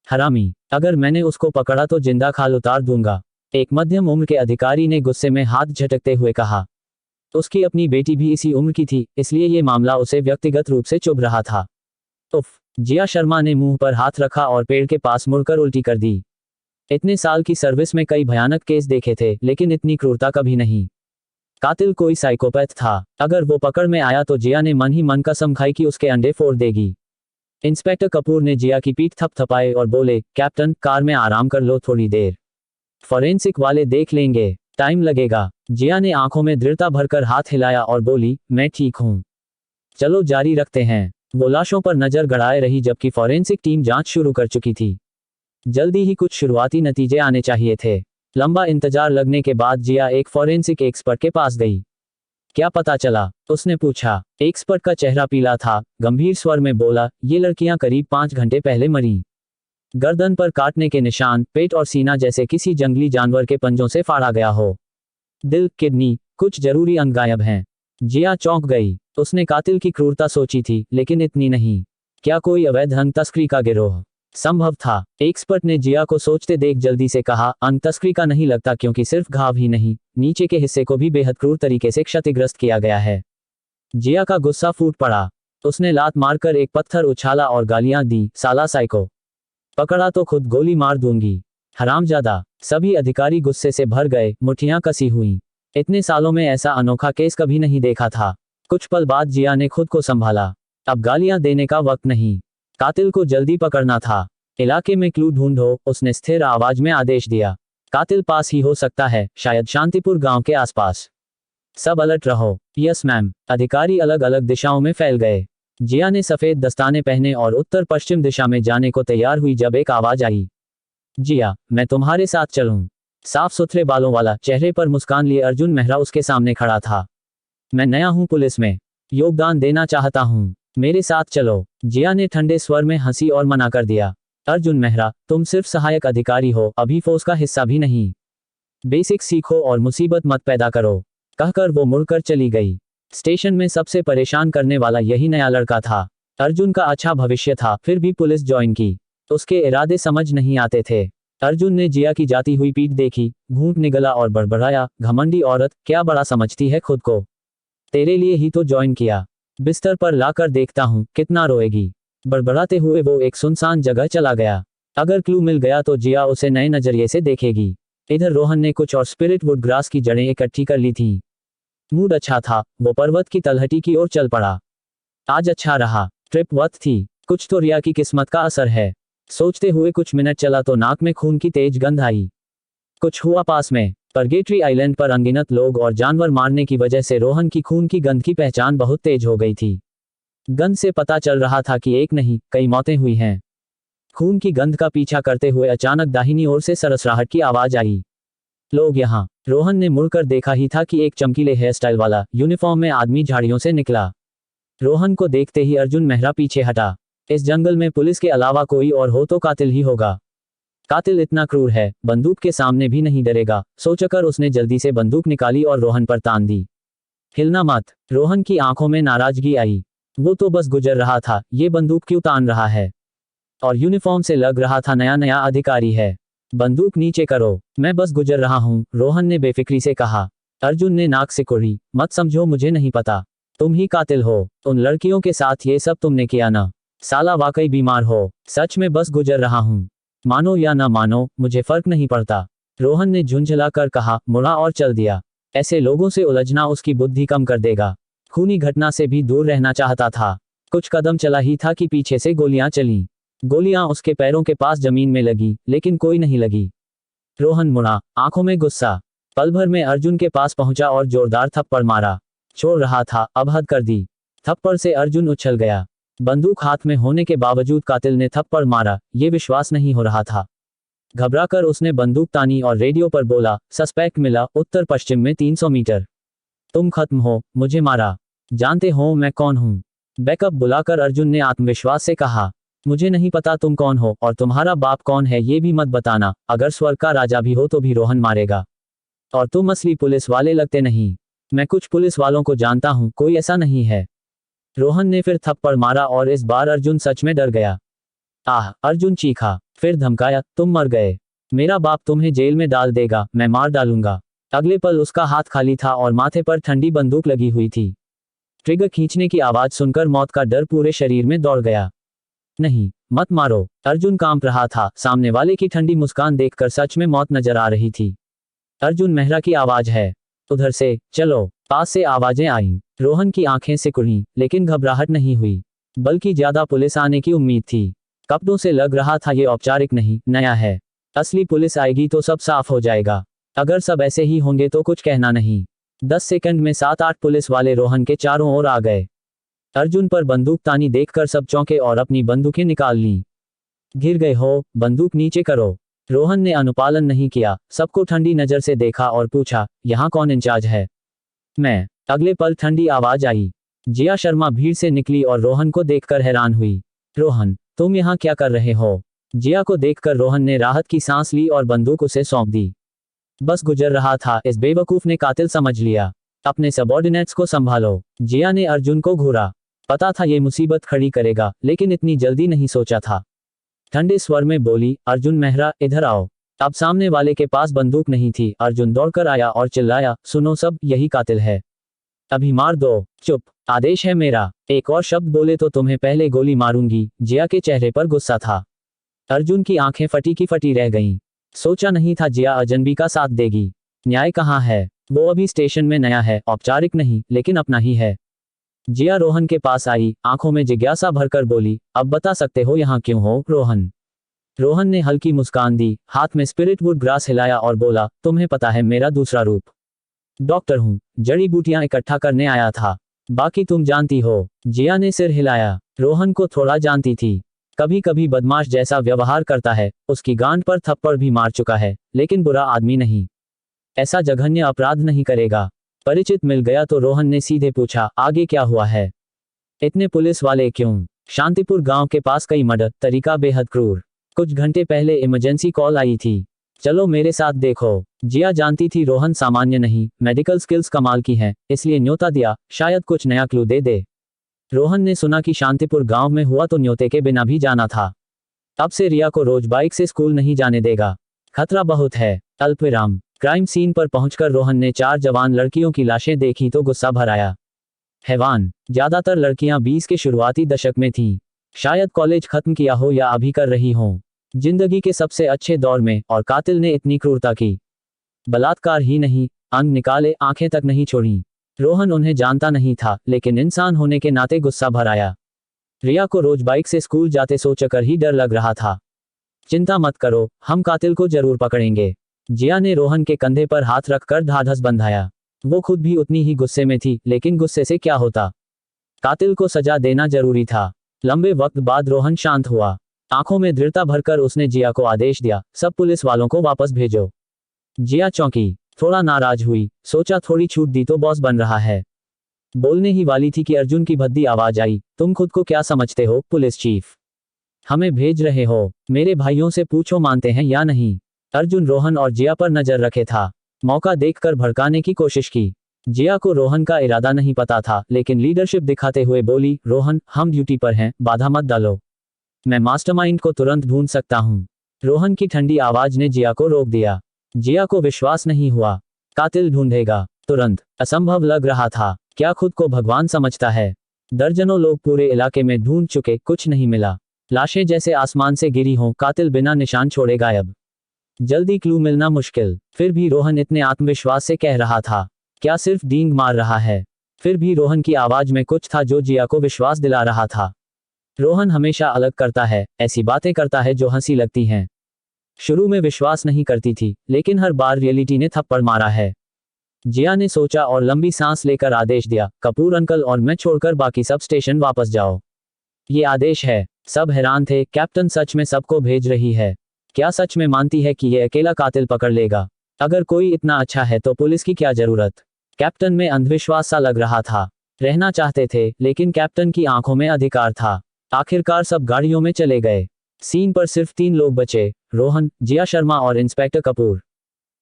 हरामी, अगर मैंने उसको पकड़ा तो जिंदा खाल उतार दूंगा, एक मध्यम उम्र के अधिकारी ने गुस्से में हाथ झटकते हुए कहा। उसकी अपनी बेटी भी इसी उम्र की थी, इसलिए ये मामला उसे व्यक्तिगत रूप से चुभ रहा था। उफ, जिया शर्मा ने मुंह पर हाथ रखा और पेड़ के पास मुड़कर उल्टी कर दी। इतने साल की सर्विस में कई भयानक केस देखे थे, लेकिन इतनी क्रूरता कभी नहीं। कातिल कोई साइकोपैथ था। अगर वो पकड़ में आया तो जिया ने मन ही मन कसम खाई कि उसके अंडे फोड़ देगी। इंस्पेक्टर कपूर ने जिया की पीठ थपथपाए और बोले, कैप्टन कार में आराम कर लो थोड़ी देर, फॉरेंसिक वाले देख लेंगे, टाइम लगेगा। जिया ने आंखों में दृढ़ता भरकर हाथ हिलाया और बोली, मैं ठीक हूं, चलो जारी रखते हैं। वो लाशों पर नजर गड़ाए रही जबकि फॉरेंसिक टीम जांच शुरू कर चुकी थी। जल्दी ही कुछ शुरुआती नतीजे आने चाहिए थे। लंबा इंतजार लगने के बाद जिया एक फॉरेंसिक एक्सपर्ट के पास गई। क्या पता चला? उसने पूछा। एक्सपर्ट का चेहरा पीला था, गंभीर स्वर में बोला, ये लड़कियां करीब 5 घंटे पहले मरी। गर्दन पर काटने के निशान, पेट और सीना जैसे किसी जंगली जानवर के पंजों से फाड़ा गया हो। दिल, किडनी, कुछ जरूरी अंग गायब हैं। जिया चौंक गई। उसने कातिल की क्रूरता सोची थी, लेकिन इतनी नहीं। क्या कोई अवैध अंग तस्करी का गिरोह संभव था? एक्सपर्ट ने जिया को सोचते देख जल्दी से कहा, अंग तस्करी का नहीं लगता, क्योंकि सिर्फ घाव ही नहीं, नीचे के हिस्से को भी बेहद क्रूर तरीके से क्षतिग्रस्त किया गया है। जिया का गुस्सा फूट पड़ा। उसने लात मारकर एक पत्थर उछाला और गालियां दी, साला साइको, पकड़ा तो खुद गोली मार दूंगी, हरामजादा। सभी अधिकारी गुस्से से भर गए, मुट्ठियां कसी हुई। इतने सालों में ऐसा अनोखा केस कभी नहीं देखा था। कुछ पल बाद जिया ने खुद को संभाला। अब गालियां देने का वक्त नहीं, कातिल को जल्दी पकड़ना था। इलाके में क्लू ढूंढो, उसने स्थिर आवाज में आदेश दिया। कातिल पास ही हो सकता है, शायद शांतिपुर गांव के आसपास। सब अलर्ट रहो। Yes ma'am. अधिकारी अलग अलग दिशाओं में फैल गए। जिया ने सफेद दस्ताने पहने और उत्तर पश्चिम दिशा में जाने को तैयार हुई जब एक आवाज आई, जिया, मैं तुम्हारे साथ चलूं। साफ सुथरे बालों वाला, चेहरे पर मुस्कान लिए अर्जुन मेहरा उसके सामने खड़ा था। मैं नया हूं पुलिस में, योगदान देना चाहता हूं, मेरे साथ चलो। जिया ने ठंडे स्वर में हंसी और मना कर दिया। अर्जुन मेहरा, तुम सिर्फ सहायक अधिकारी हो, अभी फोर्स का हिस्सा भी नहीं। बेसिक सीखो और मुसीबत मत पैदा करो, कहकर वो मुड़कर चली गई। स्टेशन में सबसे परेशान करने वाला यही नया लड़का था। अर्जुन का अच्छा भविष्य था, फिर भी पुलिस ज्वाइन की। उसके इरादे समझ नहीं आते थे। अर्जुन ने जिया की जाती हुई पीठ देखी, घूंट निगला और बड़बड़ाया, घमंडी औरत, क्या बड़ा समझती है खुद को। तेरे लिए ही तो ज्वाइन किया। बिस्तर पर लाकर देखता हूँ कितना रोएगी। बड़बड़ाते हुए वो एक सुनसान जगह चला गया। अगर क्लू मिल गया तो जिया उसे नए नजरिए से देखेगी। इधर रोहन ने कुछ और स्पिरिट वुड ग्रास की जड़ें इकट्ठी कर ली थीं। मूड अच्छा था, वो पर्वत की तलहटी की ओर चल पड़ा। आज अच्छा रहा, ट्रिप वर्थ थी। कुछ तो रिया की किस्मत का असर है। सोचते हुए कुछ मिनट चला तो नाक में खून की तेज गंध आई। कुछ हुआ पास में। परगेटरी आइलैंड पर अनगिनत लोग और जानवर मारने की वजह से रोहन की खून की गंध की पहचान बहुत तेज हो गई थी। गंध से पता चल रहा था कि एक नहीं, कई मौतें हुई हैं। खून की गंध का पीछा करते हुए अचानक दाहिनी ओर से सरसराहट की आवाज आई। लोग यहाँ। रोहन ने मुड़कर देखा ही था कि एक चमकीले हेयर स्टाइल वाला यूनिफॉर्म में आदमी झाड़ियों से निकला। रोहन को देखते ही अर्जुन मेहरा पीछे हटा। इस जंगल में पुलिस के अलावा कोई और हो तो कातिल ही होगा। कातिल इतना क्रूर है, बंदूक के सामने भी नहीं डरेगा, सोचकर उसने जल्दी से बंदूक निकाली और रोहन पर तान दी। हिलना मत। रोहन की आंखों में नाराजगी आई। वो तो बस गुजर रहा था, ये बंदूक क्यों तान रहा है। और यूनिफॉर्म से लग रहा था नया नया अधिकारी है। बंदूक नीचे करो, मैं बस गुजर रहा हूँ, रोहन ने बेफिक्री से कहा। अर्जुन ने नाक सिकुड़ी, मत समझो मुझे नहीं पता। तुम ही कातिल हो। उन लड़कियों के साथ ये सब तुमने किया ना। साला वाकई बीमार हो। सच में बस गुजर रहा हूँ। मानो या ना मानो, मुझे फर्क नहीं पड़ता। रोहन ने झुंझला कर कहा, मुड़ा और चल दिया। ऐसे लोगों से उलझना उसकी बुद्धि कम कर देगा। खूनी घटना से भी दूर रहना चाहता था। कुछ कदम चला ही था कि पीछे से गोलियां चलीं। गोलियां उसके पैरों के पास जमीन में लगी, लेकिन कोई नहीं लगी। रोहन मुड़ा, आंखों में गुस्सा। पल भर में अर्जुन के पास पहुंचा और जोरदार थप्पड़ मारा। छोड़ रहा था, अब हद कर दी। थप्पड़ से अर्जुन उछल गया। बंदूक हाथ में होने के बावजूद कातिल ने थप्पड़ मारा, ये विश्वास नहीं हो रहा था। घबराकर उसने बंदूक तानी और रेडियो पर बोला, सस्पेक्ट मिला, उत्तर पश्चिम में 300 मीटर। तुम खत्म हो, मुझे मारा। जानते हो मैं कौन हूं? बैकअप बुलाकर अर्जुन ने आत्मविश्वास से कहा। मुझे नहीं पता तुम कौन हो और तुम्हारा बाप कौन है ये भी मत बताना, अगर स्वर्ग का राजा भी हो तो भी रोहन मारेगा। और तुम असली पुलिस वाले लगते नहीं। मैं कुछ पुलिस वालों को जानता हूं, कोई ऐसा नहीं है। रोहन ने फिर थप्पड़ मारा और इस बार अर्जुन सच में डर गया। आह, अर्जुन चीखा, फिर धमकाया, तुम मर गए। मेरा बाप तुम्हें जेल में डाल देगा, मैं मार डालूंगा। अगले पल उसका हाथ खाली था और माथे पर ठंडी बंदूक लगी हुई थी। ट्रिगर खींचने की आवाज सुनकर मौत का डर पूरे शरीर में दौड़ गया। नहीं, मत मारो। अर्जुन कांप रहा था, सामने वाले की ठंडी मुस्कान देखकर सच में मौत नजर आ रही थी। अर्जुन मेहरा की आवाज है। उधर से, चलो। पास से आवाजें आईं। रोहन की आंखें सिकुड़ी, लेकिन घबराहट नहीं हुई, बल्कि ज्यादा पुलिस आने की उम्मीद थी। कपड़ों से लग रहा था ये औपचारिक नहीं, नया है। असली पुलिस आएगी तो सब साफ हो जाएगा। अगर सब ऐसे ही होंगे तो कुछ कहना नहीं। 10 सेकंड में 7-8 पुलिस वाले रोहन के चारों ओर आ गए। अर्जुन पर बंदूक तानी देखकर सब चौंके और अपनी बंदूकें निकाल लीं। गिर गए हो, बंदूक नीचे करो। रोहन ने अनुपालन नहीं किया, सबको ठंडी नजर से देखा और पूछा, यहाँ कौन इंचार्ज है? मैं। अगले पल ठंडी आवाज आई। जिया शर्मा भीड़ से निकली और रोहन को देखकर हैरान हुई। रोहन, तुम यहाँ क्या कर रहे हो? जिया को देखकर रोहन ने राहत की सांस ली और बंदूक उसे सौंप दी। बस गुजर रहा था, इस बेवकूफ ने कातिल समझ लिया। अपने सबॉर्डिनेट्स को संभालो। जिया ने अर्जुन को घूरा। पता था ये मुसीबत खड़ी करेगा, लेकिन इतनी जल्दी नहीं सोचा था। ठंडे स्वर में बोली, अर्जुन मेहरा, इधर आओ। अब सामने वाले के पास बंदूक नहीं थी। अर्जुन दौड़कर आया और चिल्लाया, सुनो सब, यही कातिल है। अभी मार दो। चुप, आदेश है मेरा। एक और शब्द बोले तो तुम्हें पहले गोली मारूंगी। जिया के चेहरे पर गुस्सा था। अर्जुन की आंखें फटी की फटी रह गईं। सोचा नहीं था जिया अजनबी का साथ देगी। न्याय कहाँ है? वो अभी स्टेशन में नया है, औपचारिक नहीं, लेकिन अपना ही है। जिया रोहन के पास आई, आंखों में जिज्ञासा भरकर बोली, अब बता सकते हो यहाँ क्यों हो, रोहन? रोहन ने हल्की मुस्कान दी, हाथ में स्पिरिट वुड ग्रास हिलाया और बोला, तुम्हें पता है मेरा दूसरा रूप? डॉक्टर हूँ, जड़ी बूटियां इकट्ठा करने आया था। बाकी तुम जानती हो। जिया ने सिर हिलाया। रोहन को थोड़ा जानती थी। कभी कभी बदमाश जैसा व्यवहार करता है, उसकी गांड पर थप्पड़ भी मार चुका है, लेकिन बुरा आदमी नहीं। ऐसा जघन्य अपराध नहीं करेगा। परिचित मिल गया तो रोहन ने सीधे पूछा, आगे क्या हुआ है? इतने पुलिस वाले क्यों? शांतिपुर गांव के पास कई मर्डर, तरीका बेहद क्रूर। कुछ घंटे पहले इमरजेंसी कॉल आई थी। चलो मेरे साथ देखो। जिया जानती थी रोहन सामान्य नहीं, मेडिकल स्किल्स कमाल की हैं, इसलिए न्योता दिया, शायद कुछ नया क्लू दे दे। रोहन ने सुना कि शांतिपुर गांव में हुआ तो न्योते के बिना भी जाना था। अब से रिया को रोज बाइक से स्कूल नहीं जाने देगा। खतरा बहुत है। अल्पविराम। क्राइम सीन पर पहुंचकर रोहन ने 4 जवान लड़कियों की लाशें देखी तो गुस्सा भर आया। हैवान, ज्यादातर लड़कियां 20 के शुरुआती दशक में थीं। शायद कॉलेज खत्म किया हो या अभी कर रही हों। जिंदगी के सबसे अच्छे दौर में, और कातिल ने इतनी क्रूरता की। बलात्कार ही नहीं, अंग निकाले, आंखें तक नहीं छोड़ी। रोहन उन्हें जानता नहीं था, लेकिन इंसान होने के नाते गुस्सा भर आया। रिया को रोज बाइक से स्कूल जाते सोचकर ही डर लग रहा था। चिंता मत करो, हम कातिल को जरूर पकड़ेंगे। जिया ने रोहन के कंधे पर हाथ रखकर ढाढ़स बंधाया। वो खुद भी उतनी ही गुस्से में थी, लेकिन गुस्से से क्या होता। कातिल को सजा देना जरूरी था। लंबे वक्त बाद रोहन शांत हुआ। आंखों में दृढ़ता भरकर उसने जिया को आदेश दिया, सब पुलिस वालों को वापस भेजो। जिया चौंकी, थोड़ा नाराज हुई, सोचा थोड़ी छूट दी तो बॉस बन रहा है। बोलने ही वाली थी कि अर्जुन की भद्दी आवाज आई, तुम खुद को क्या समझते हो, पुलिस चीफ? हमें भेज रहे हो? मेरे भाइयों से पूछो मानते हैं या नहीं। अर्जुन रोहन और जिया पर नजर रखे था। मौका देखकर भड़काने की कोशिश की। जिया को रोहन का इरादा नहीं पता था, लेकिन लीडरशिप दिखाते हुए बोली, रोहन, हम ड्यूटी पर हैं, बाधा मत डालो। मैं मास्टरमाइंड को तुरंत ढूंढ सकता हूं। रोहन की ठंडी आवाज ने जिया को रोक दिया। जिया को विश्वास नहीं हुआ। कातिल ढूंढेगा तुरंत? असंभव लग रहा था। क्या खुद को भगवान समझता है? दर्जनों लोग पूरे इलाके में ढूंढ चुके, कुछ नहीं मिला। लाशें जैसे आसमान से गिरी हों, कातिल बिना निशान छोड़े गायब। जल्दी क्लू मिलना मुश्किल। फिर भी रोहन इतने आत्मविश्वास से कह रहा था। क्या सिर्फ डींग मार रहा है? फिर भी रोहन की आवाज में कुछ था जो जिया को विश्वास दिला रहा था। रोहन हमेशा अलग करता है, ऐसी बातें करता है जो हंसी लगती हैं। शुरू में विश्वास नहीं करती थी, लेकिन हर बार रियलिटी ने थप्पड़ मारा है। जिया ने सोचा और लंबी सांस लेकर आदेश दिया, कपूर अंकल और मैं छोड़कर बाकी सब स्टेशन वापस जाओ। ये आदेश है। सब हैरान थे, कैप्टन सच में सबको भेज रही है? क्या सच में मानती है कि ये अकेला कातिल पकड़ लेगा? अगर कोई इतना अच्छा है तो पुलिस की क्या जरूरत? कैप्टन में अंधविश्वास सा लग रहा था। रहना चाहते थे, लेकिन कैप्टन की आंखों में अधिकार था। आखिरकार सब गाड़ियों में चले गए। सीन पर सिर्फ 3 लोग बचे, रोहन, जिया शर्मा और इंस्पेक्टर कपूर।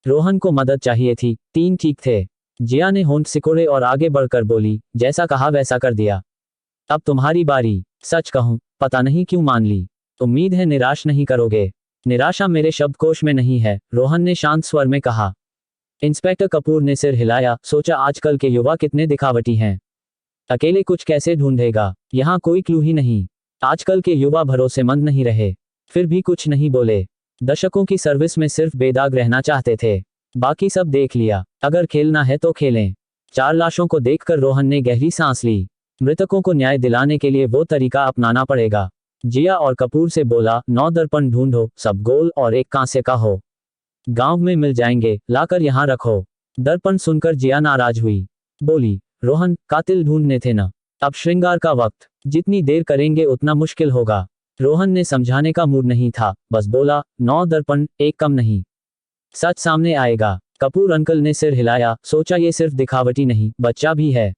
रोहन को मदद चाहिए थी, 3 ठीक थे। जिया ने होंठ सिकोड़े और आगे बढ़कर बोली, जैसा कहा वैसा कर दिया। अब तुम्हारी बारी। सच कहूं, पता नहीं क्यों मान ली। उम्मीद है निराश नहीं करोगे। निराशा मेरे शब्दकोश में नहीं है, रोहन ने शांत स्वर में कहा। इंस्पेक्टर कपूर ने सिर हिलाया, सोचा आजकल के युवा कितने दिखावटी हैं। अकेले कुछ कैसे ढूंढेगा? यहाँ कोई क्लू ही नहीं। आजकल के युवा भरोसेमंद नहीं रहे। फिर भी कुछ नहीं बोले। दशकों की सर्विस में सिर्फ बेदाग रहना चाहते थे। बाकी सब देख लिया, अगर खेलना है तो खेलें। 4 लाशों को देखकर रोहन ने गहरी सांस ली। मृतकों को न्याय दिलाने के लिए वो तरीका अपनाना पड़ेगा। जिया और कपूर से बोला, 9 दर्पण ढूंढो, सब गोल और एक कांसे का हो। गांव में मिल जाएंगे, लाकर यहाँ रखो। दर्पण सुनकर जिया नाराज हुई। बोली, रोहन, कातिल ढूंढने थे ना? अब श्रृंगार का वक्त। जितनी देर करेंगे उतना मुश्किल होगा। रोहन ने समझाने का मूड नहीं था, बस बोला, 9 दर्पण, एक कम नहीं। सच सामने आएगा। कपूर अंकल ने सिर हिलाया, सोचा ये सिर्फ दिखावटी नहीं, बच्चा भी है।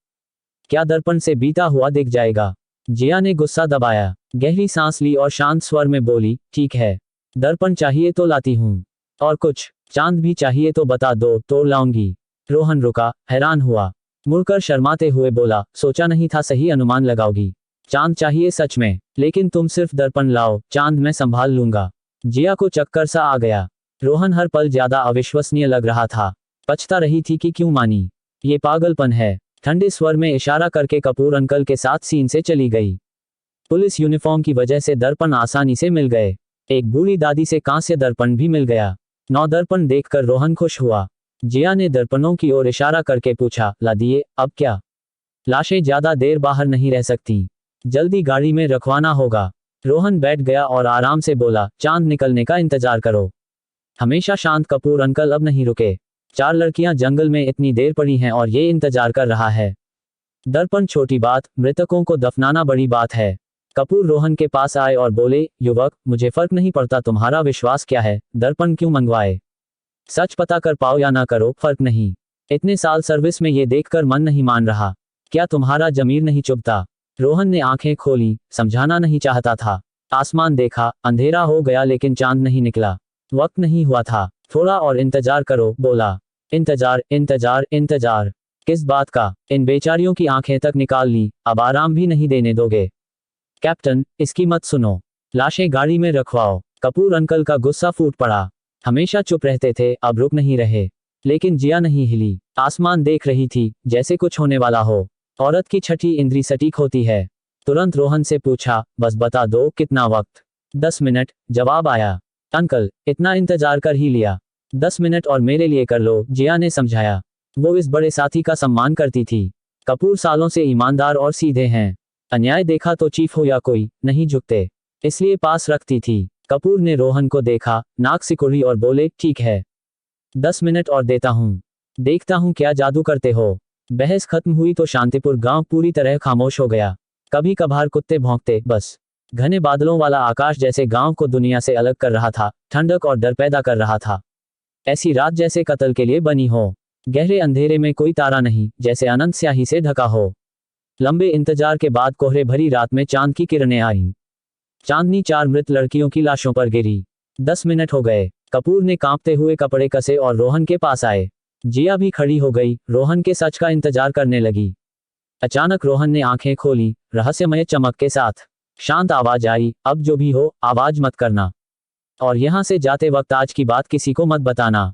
क्या दर्पण से बीता हुआ दिख जाएगा? जिया ने गुस्सा दबाया, गहरी सांस ली और शांत स्वर में बोली, ठीक है। दर्पण चाहिए तो लाती हूँ। और कुछ? चांद भी चाहिए तो बता दो, तोड़ लाऊंगी। रोहन रुका, हैरान हुआ। मुड़कर शर्माते हुए बोला, सोचा नहीं था सही अनुमान लगाओगी। चांद चाहिए सच में, लेकिन तुम सिर्फ दर्पण लाओ, चांद मैं संभाल लूंगा। जिया को चक्कर सा आ गया। रोहन हर पल ज्यादा अविश्वसनीय लग रहा था। पछता रही थी कि क्यों मानी। ये पागलपन है। ठंडे स्वर में इशारा करके कपूर अंकल के साथ सीन से चली गई। पुलिस यूनिफॉर्म की वजह से दर्पण आसानी से मिल गए। एक बूढ़ी दादी से कांस्य दर्पण भी मिल गया। 9 दर्पण देखकर रोहन खुश हुआ। जिया ने दर्पणों की ओर इशारा करके पूछा, ला दिए, अब क्या? लाशें ज्यादा देर बाहर नहीं रह सकती, जल्दी गाड़ी में रखवाना होगा। रोहन बैठ गया और आराम से बोला, चांद निकलने का इंतजार करो। हमेशा शांत कपूर अंकल अब नहीं रुके। 4 लड़कियां जंगल में इतनी देर पड़ी हैं और ये इंतजार कर रहा है। दर्पण छोटी बात, मृतकों को दफनाना बड़ी बात है। कपूर रोहन के पास आए और बोले, युवक, मुझे फर्क नहीं पड़ता तुम्हारा विश्वास क्या है, दर्पण क्यों मंगवाए। सच पता कर पाओ या ना करो, फर्क नहीं। इतने साल सर्विस में ये देखकर मन नहीं मान रहा। क्या तुम्हारा जमीर नहीं चुभता? रोहन ने आंखें खोली, समझाना नहीं चाहता था। आसमान देखा, अंधेरा हो गया लेकिन चांद नहीं निकला। वक्त नहीं हुआ था। थोड़ा और इंतजार करो, बोला। इंतजार, इंतजार, इंतजार। किस बात का? इन बेचारियों की आंखें तक निकाल ली, अब आराम भी नहीं देने दोगे? कैप्टन, इसकी मत सुनो। लाशें गाड़ी में रखवाओ। कपूर अंकल का गुस्सा फूट पड़ा। हमेशा चुप रहते थे, अब रुक नहीं रहे। लेकिन जिया नहीं हिली। आसमान देख रही थी, जैसे कुछ होने वाला हो। औरत की छठी इंद्री सटीक होती है। तुरंत रोहन से पूछा, बस बता दो कितना वक्त? 10 मिनट, जवाब आया। अंकल, इतना इंतजार कर ही लिया। 10 मिनट और मेरे लिए कर लो, जिया ने समझाया। वो इस बड़े साथी का सम्मान करती थी। कपूर सालों से ईमानदार और सीधे हैं। अन्याय देखा तो चीफ हो या कोई, नहीं झुकते, इसलिए पास रखती थी। कपूर ने रोहन को देखा, नाक सिकुड़ी और बोले, ठीक है, 10 मिनट और देता हूँ। देखता हूँ क्या जादू करते हो। बहस खत्म हुई तो शांतिपुर गांव पूरी तरह खामोश हो गया। कभी कभार कुत्ते भौंकते, बस। घने बादलों वाला आकाश जैसे गांव को दुनिया से अलग कर रहा था, ठंडक और डर पैदा कर रहा था। ऐसी रात जैसे कत्ल के लिए बनी हो। गहरे अंधेरे में कोई तारा नहीं, जैसे अनंत स्याही से ढका हो। लंबे इंतजार के बाद कोहरे भरी रात में चांद की किरणें आईं। चांदनी 4 मृत लड़कियों की लाशों पर गिरी। 10 मिनट हो गए। कपूर ने कांपते हुए कपड़े कसे और रोहन के पास आए। जिया भी खड़ी हो गई, रोहन के सच का इंतजार करने लगी। अचानक रोहन ने आंखें खोली, रहस्यमय चमक के साथ। शांत आवाज आई, अब जो भी हो, आवाज मत करना। और यहां से जाते वक्त आज की बात किसी को मत बताना।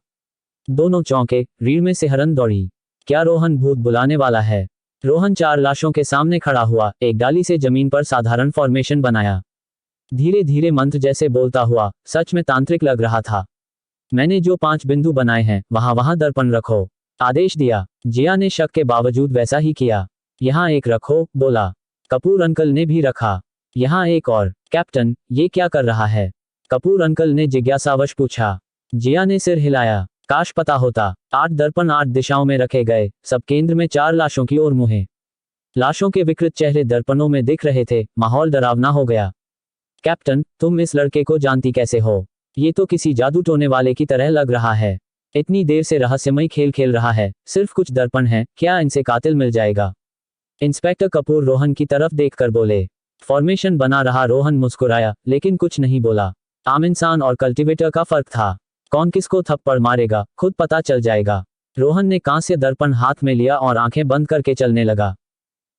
दोनों चौंके, रीढ़ में सिहरन दौड़ी। क्या रोहन भूत बुलाने वाला है? रोहन 4 लाशों के सामने खड़ा हुआ, एक डाली से जमीन पर साधारण फॉर्मेशन बनाया। धीरे धीरे मंत्र जैसे बोलता हुआ, सच में तांत्रिक लग रहा था। मैंने जो 5 बिंदु बनाए हैं, वहां वहां दर्पण रखो, आदेश दिया। जिया ने शक के बावजूद वैसा ही किया। यहां एक रखो, बोला। कपूर अंकल ने भी रखा। यहां एक और। कैप्टन, ये क्या कर रहा है? कपूर अंकल ने जिज्ञासावश पूछा। जिया ने सिर हिलाया। काश पता होता। 8 दर्पण 8 दिशाओं में रखे गए, सब केंद्र में 4 लाशों की ओर मुहे। लाशों के विकृत चेहरे दर्पणों में दिख रहे थे, माहौल डरावना हो गया। कैप्टन, तुम इस लड़के को जानती कैसे हो? ये तो किसी जादू टोने वाले की तरह लग रहा है। इतनी देर से रहस्यमय खेल खेल रहा है, सिर्फ कुछ दर्पण है, क्या इनसे कातिल मिल जाएगा? इंस्पेक्टर कपूर रोहन की तरफ देखकर बोले। फॉर्मेशन बना रहा रोहन मुस्कुराया, लेकिन कुछ नहीं बोला। आम इंसान और कल्टीवेटर का फर्क था। कौन किसको थप्पड़ मारेगा, खुद पता चल जाएगा। रोहन ने कांस्य दर्पण हाथ में लिया और आंखें बंद करके चलने लगा।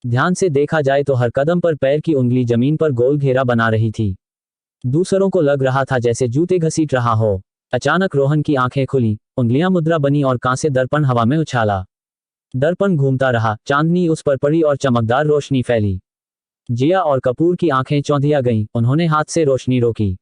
ध्यान से देखा जाए तो हर कदम पर पैर की उंगली जमीन पर गोल घेरा बना रही थी। दूसरों को लग रहा था जैसे जूते घसीट रहा हो। अचानक रोहन की आंखें खुली, उंगलियां मुद्रा बनी और कांस्य दर्पण हवा में उछाला। दर्पण घूमता रहा, चांदनी उस पर पड़ी और चमकदार रोशनी फैली। जिया और कपूर की आंखें चौंधिया गईं, उन्होंने हाथ से रोशनी रोकी।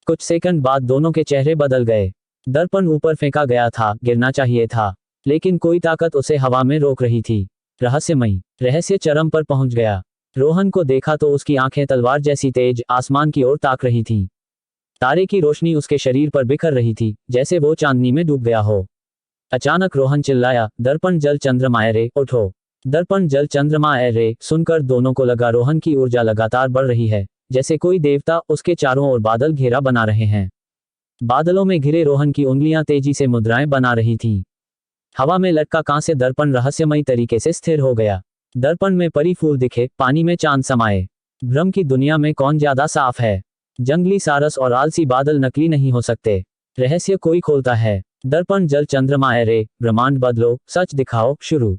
कुछ सेकंड बाद दोनों के चेहरे बदल गए। दर्पण ऊपर फेंका गया था, गिरना चाहिए था, लेकिन कोई ताकत उसे हवा में रोक रही थी। रहस्यमयी। रहस्य चरम पर पहुंच गया। रोहन को देखा तो उसकी आंखें तलवार जैसी तेज आसमान की ओर ताक रही थीं। तारे की रोशनी उसके शरीर पर बिखर रही थी, जैसे वो चांदनी में डूब गया हो। अचानक रोहन चिल्लाया, दर्पण जल चंद्रमा रे, उठो। दर्पण जल चंद्रमा रे सुनकर दोनों को लगा रोहन की ऊर्जा लगातार बढ़ रही है, जैसे कोई देवता उसके चारों ओर बादल घेरा बना रहे हैं। बादलों में घिरे रोहन की उंगलियां तेजी से मुद्राएं बना रही थीं। हवा में लटका कांस्य दर्पण रहस्यमयी तरीके से स्थिर हो गया। दर्पण में परी फूल दिखे, पानी में चांद समाये। भ्रम की दुनिया में कौन ज्यादा साफ है? जंगली सारस और आलसी बादल नकली नहीं हो सकते। रहस्य कोई खोलता है। दर्पण जल चंद्रमा रे, ब्रह्मांड बदलो, सच दिखाओ, शुरू।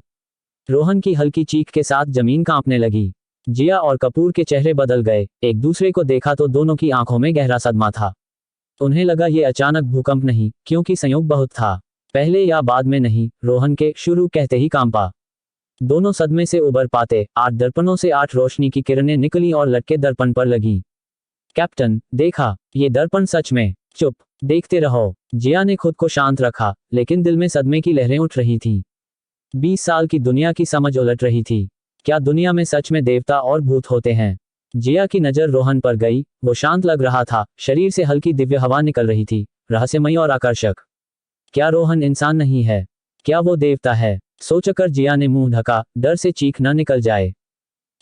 रोहन की हल्की चीख के साथ जमीन कांपने लगी। जिया और कपूर के चेहरे बदल गए, एक दूसरे को देखा तो दोनों की आंखों में गहरा सदमा था। उन्हें लगा ये अचानक भूकंप नहीं, क्योंकि संयोग बहुत था। पहले या बाद में नहीं, रोहन के शुरू कहते ही कांपा। दोनों सदमे से उबर पाते, 8 दर्पणों से 8 रोशनी की किरणें निकली और लटके दर्पण पर लगी। कैप्टन, देखा, ये दर्पण सच में। चुप, देखते रहो। जिया ने खुद को शांत रखा, लेकिन दिल में सदमे की लहरें उठ रही थीं। 20 साल की दुनिया की समझ उलट रही थी। क्या दुनिया में सच में देवता और भूत होते हैं? जिया की नजर रोहन पर गई, वो शांत लग रहा था, शरीर से हल्की दिव्य हवा निकल रही थी, रहस्यमयी और आकर्षक। क्या रोहन इंसान नहीं है? क्या वो देवता है? सोचकर जिया ने मुंह ढका, डर से चीख न निकल जाए।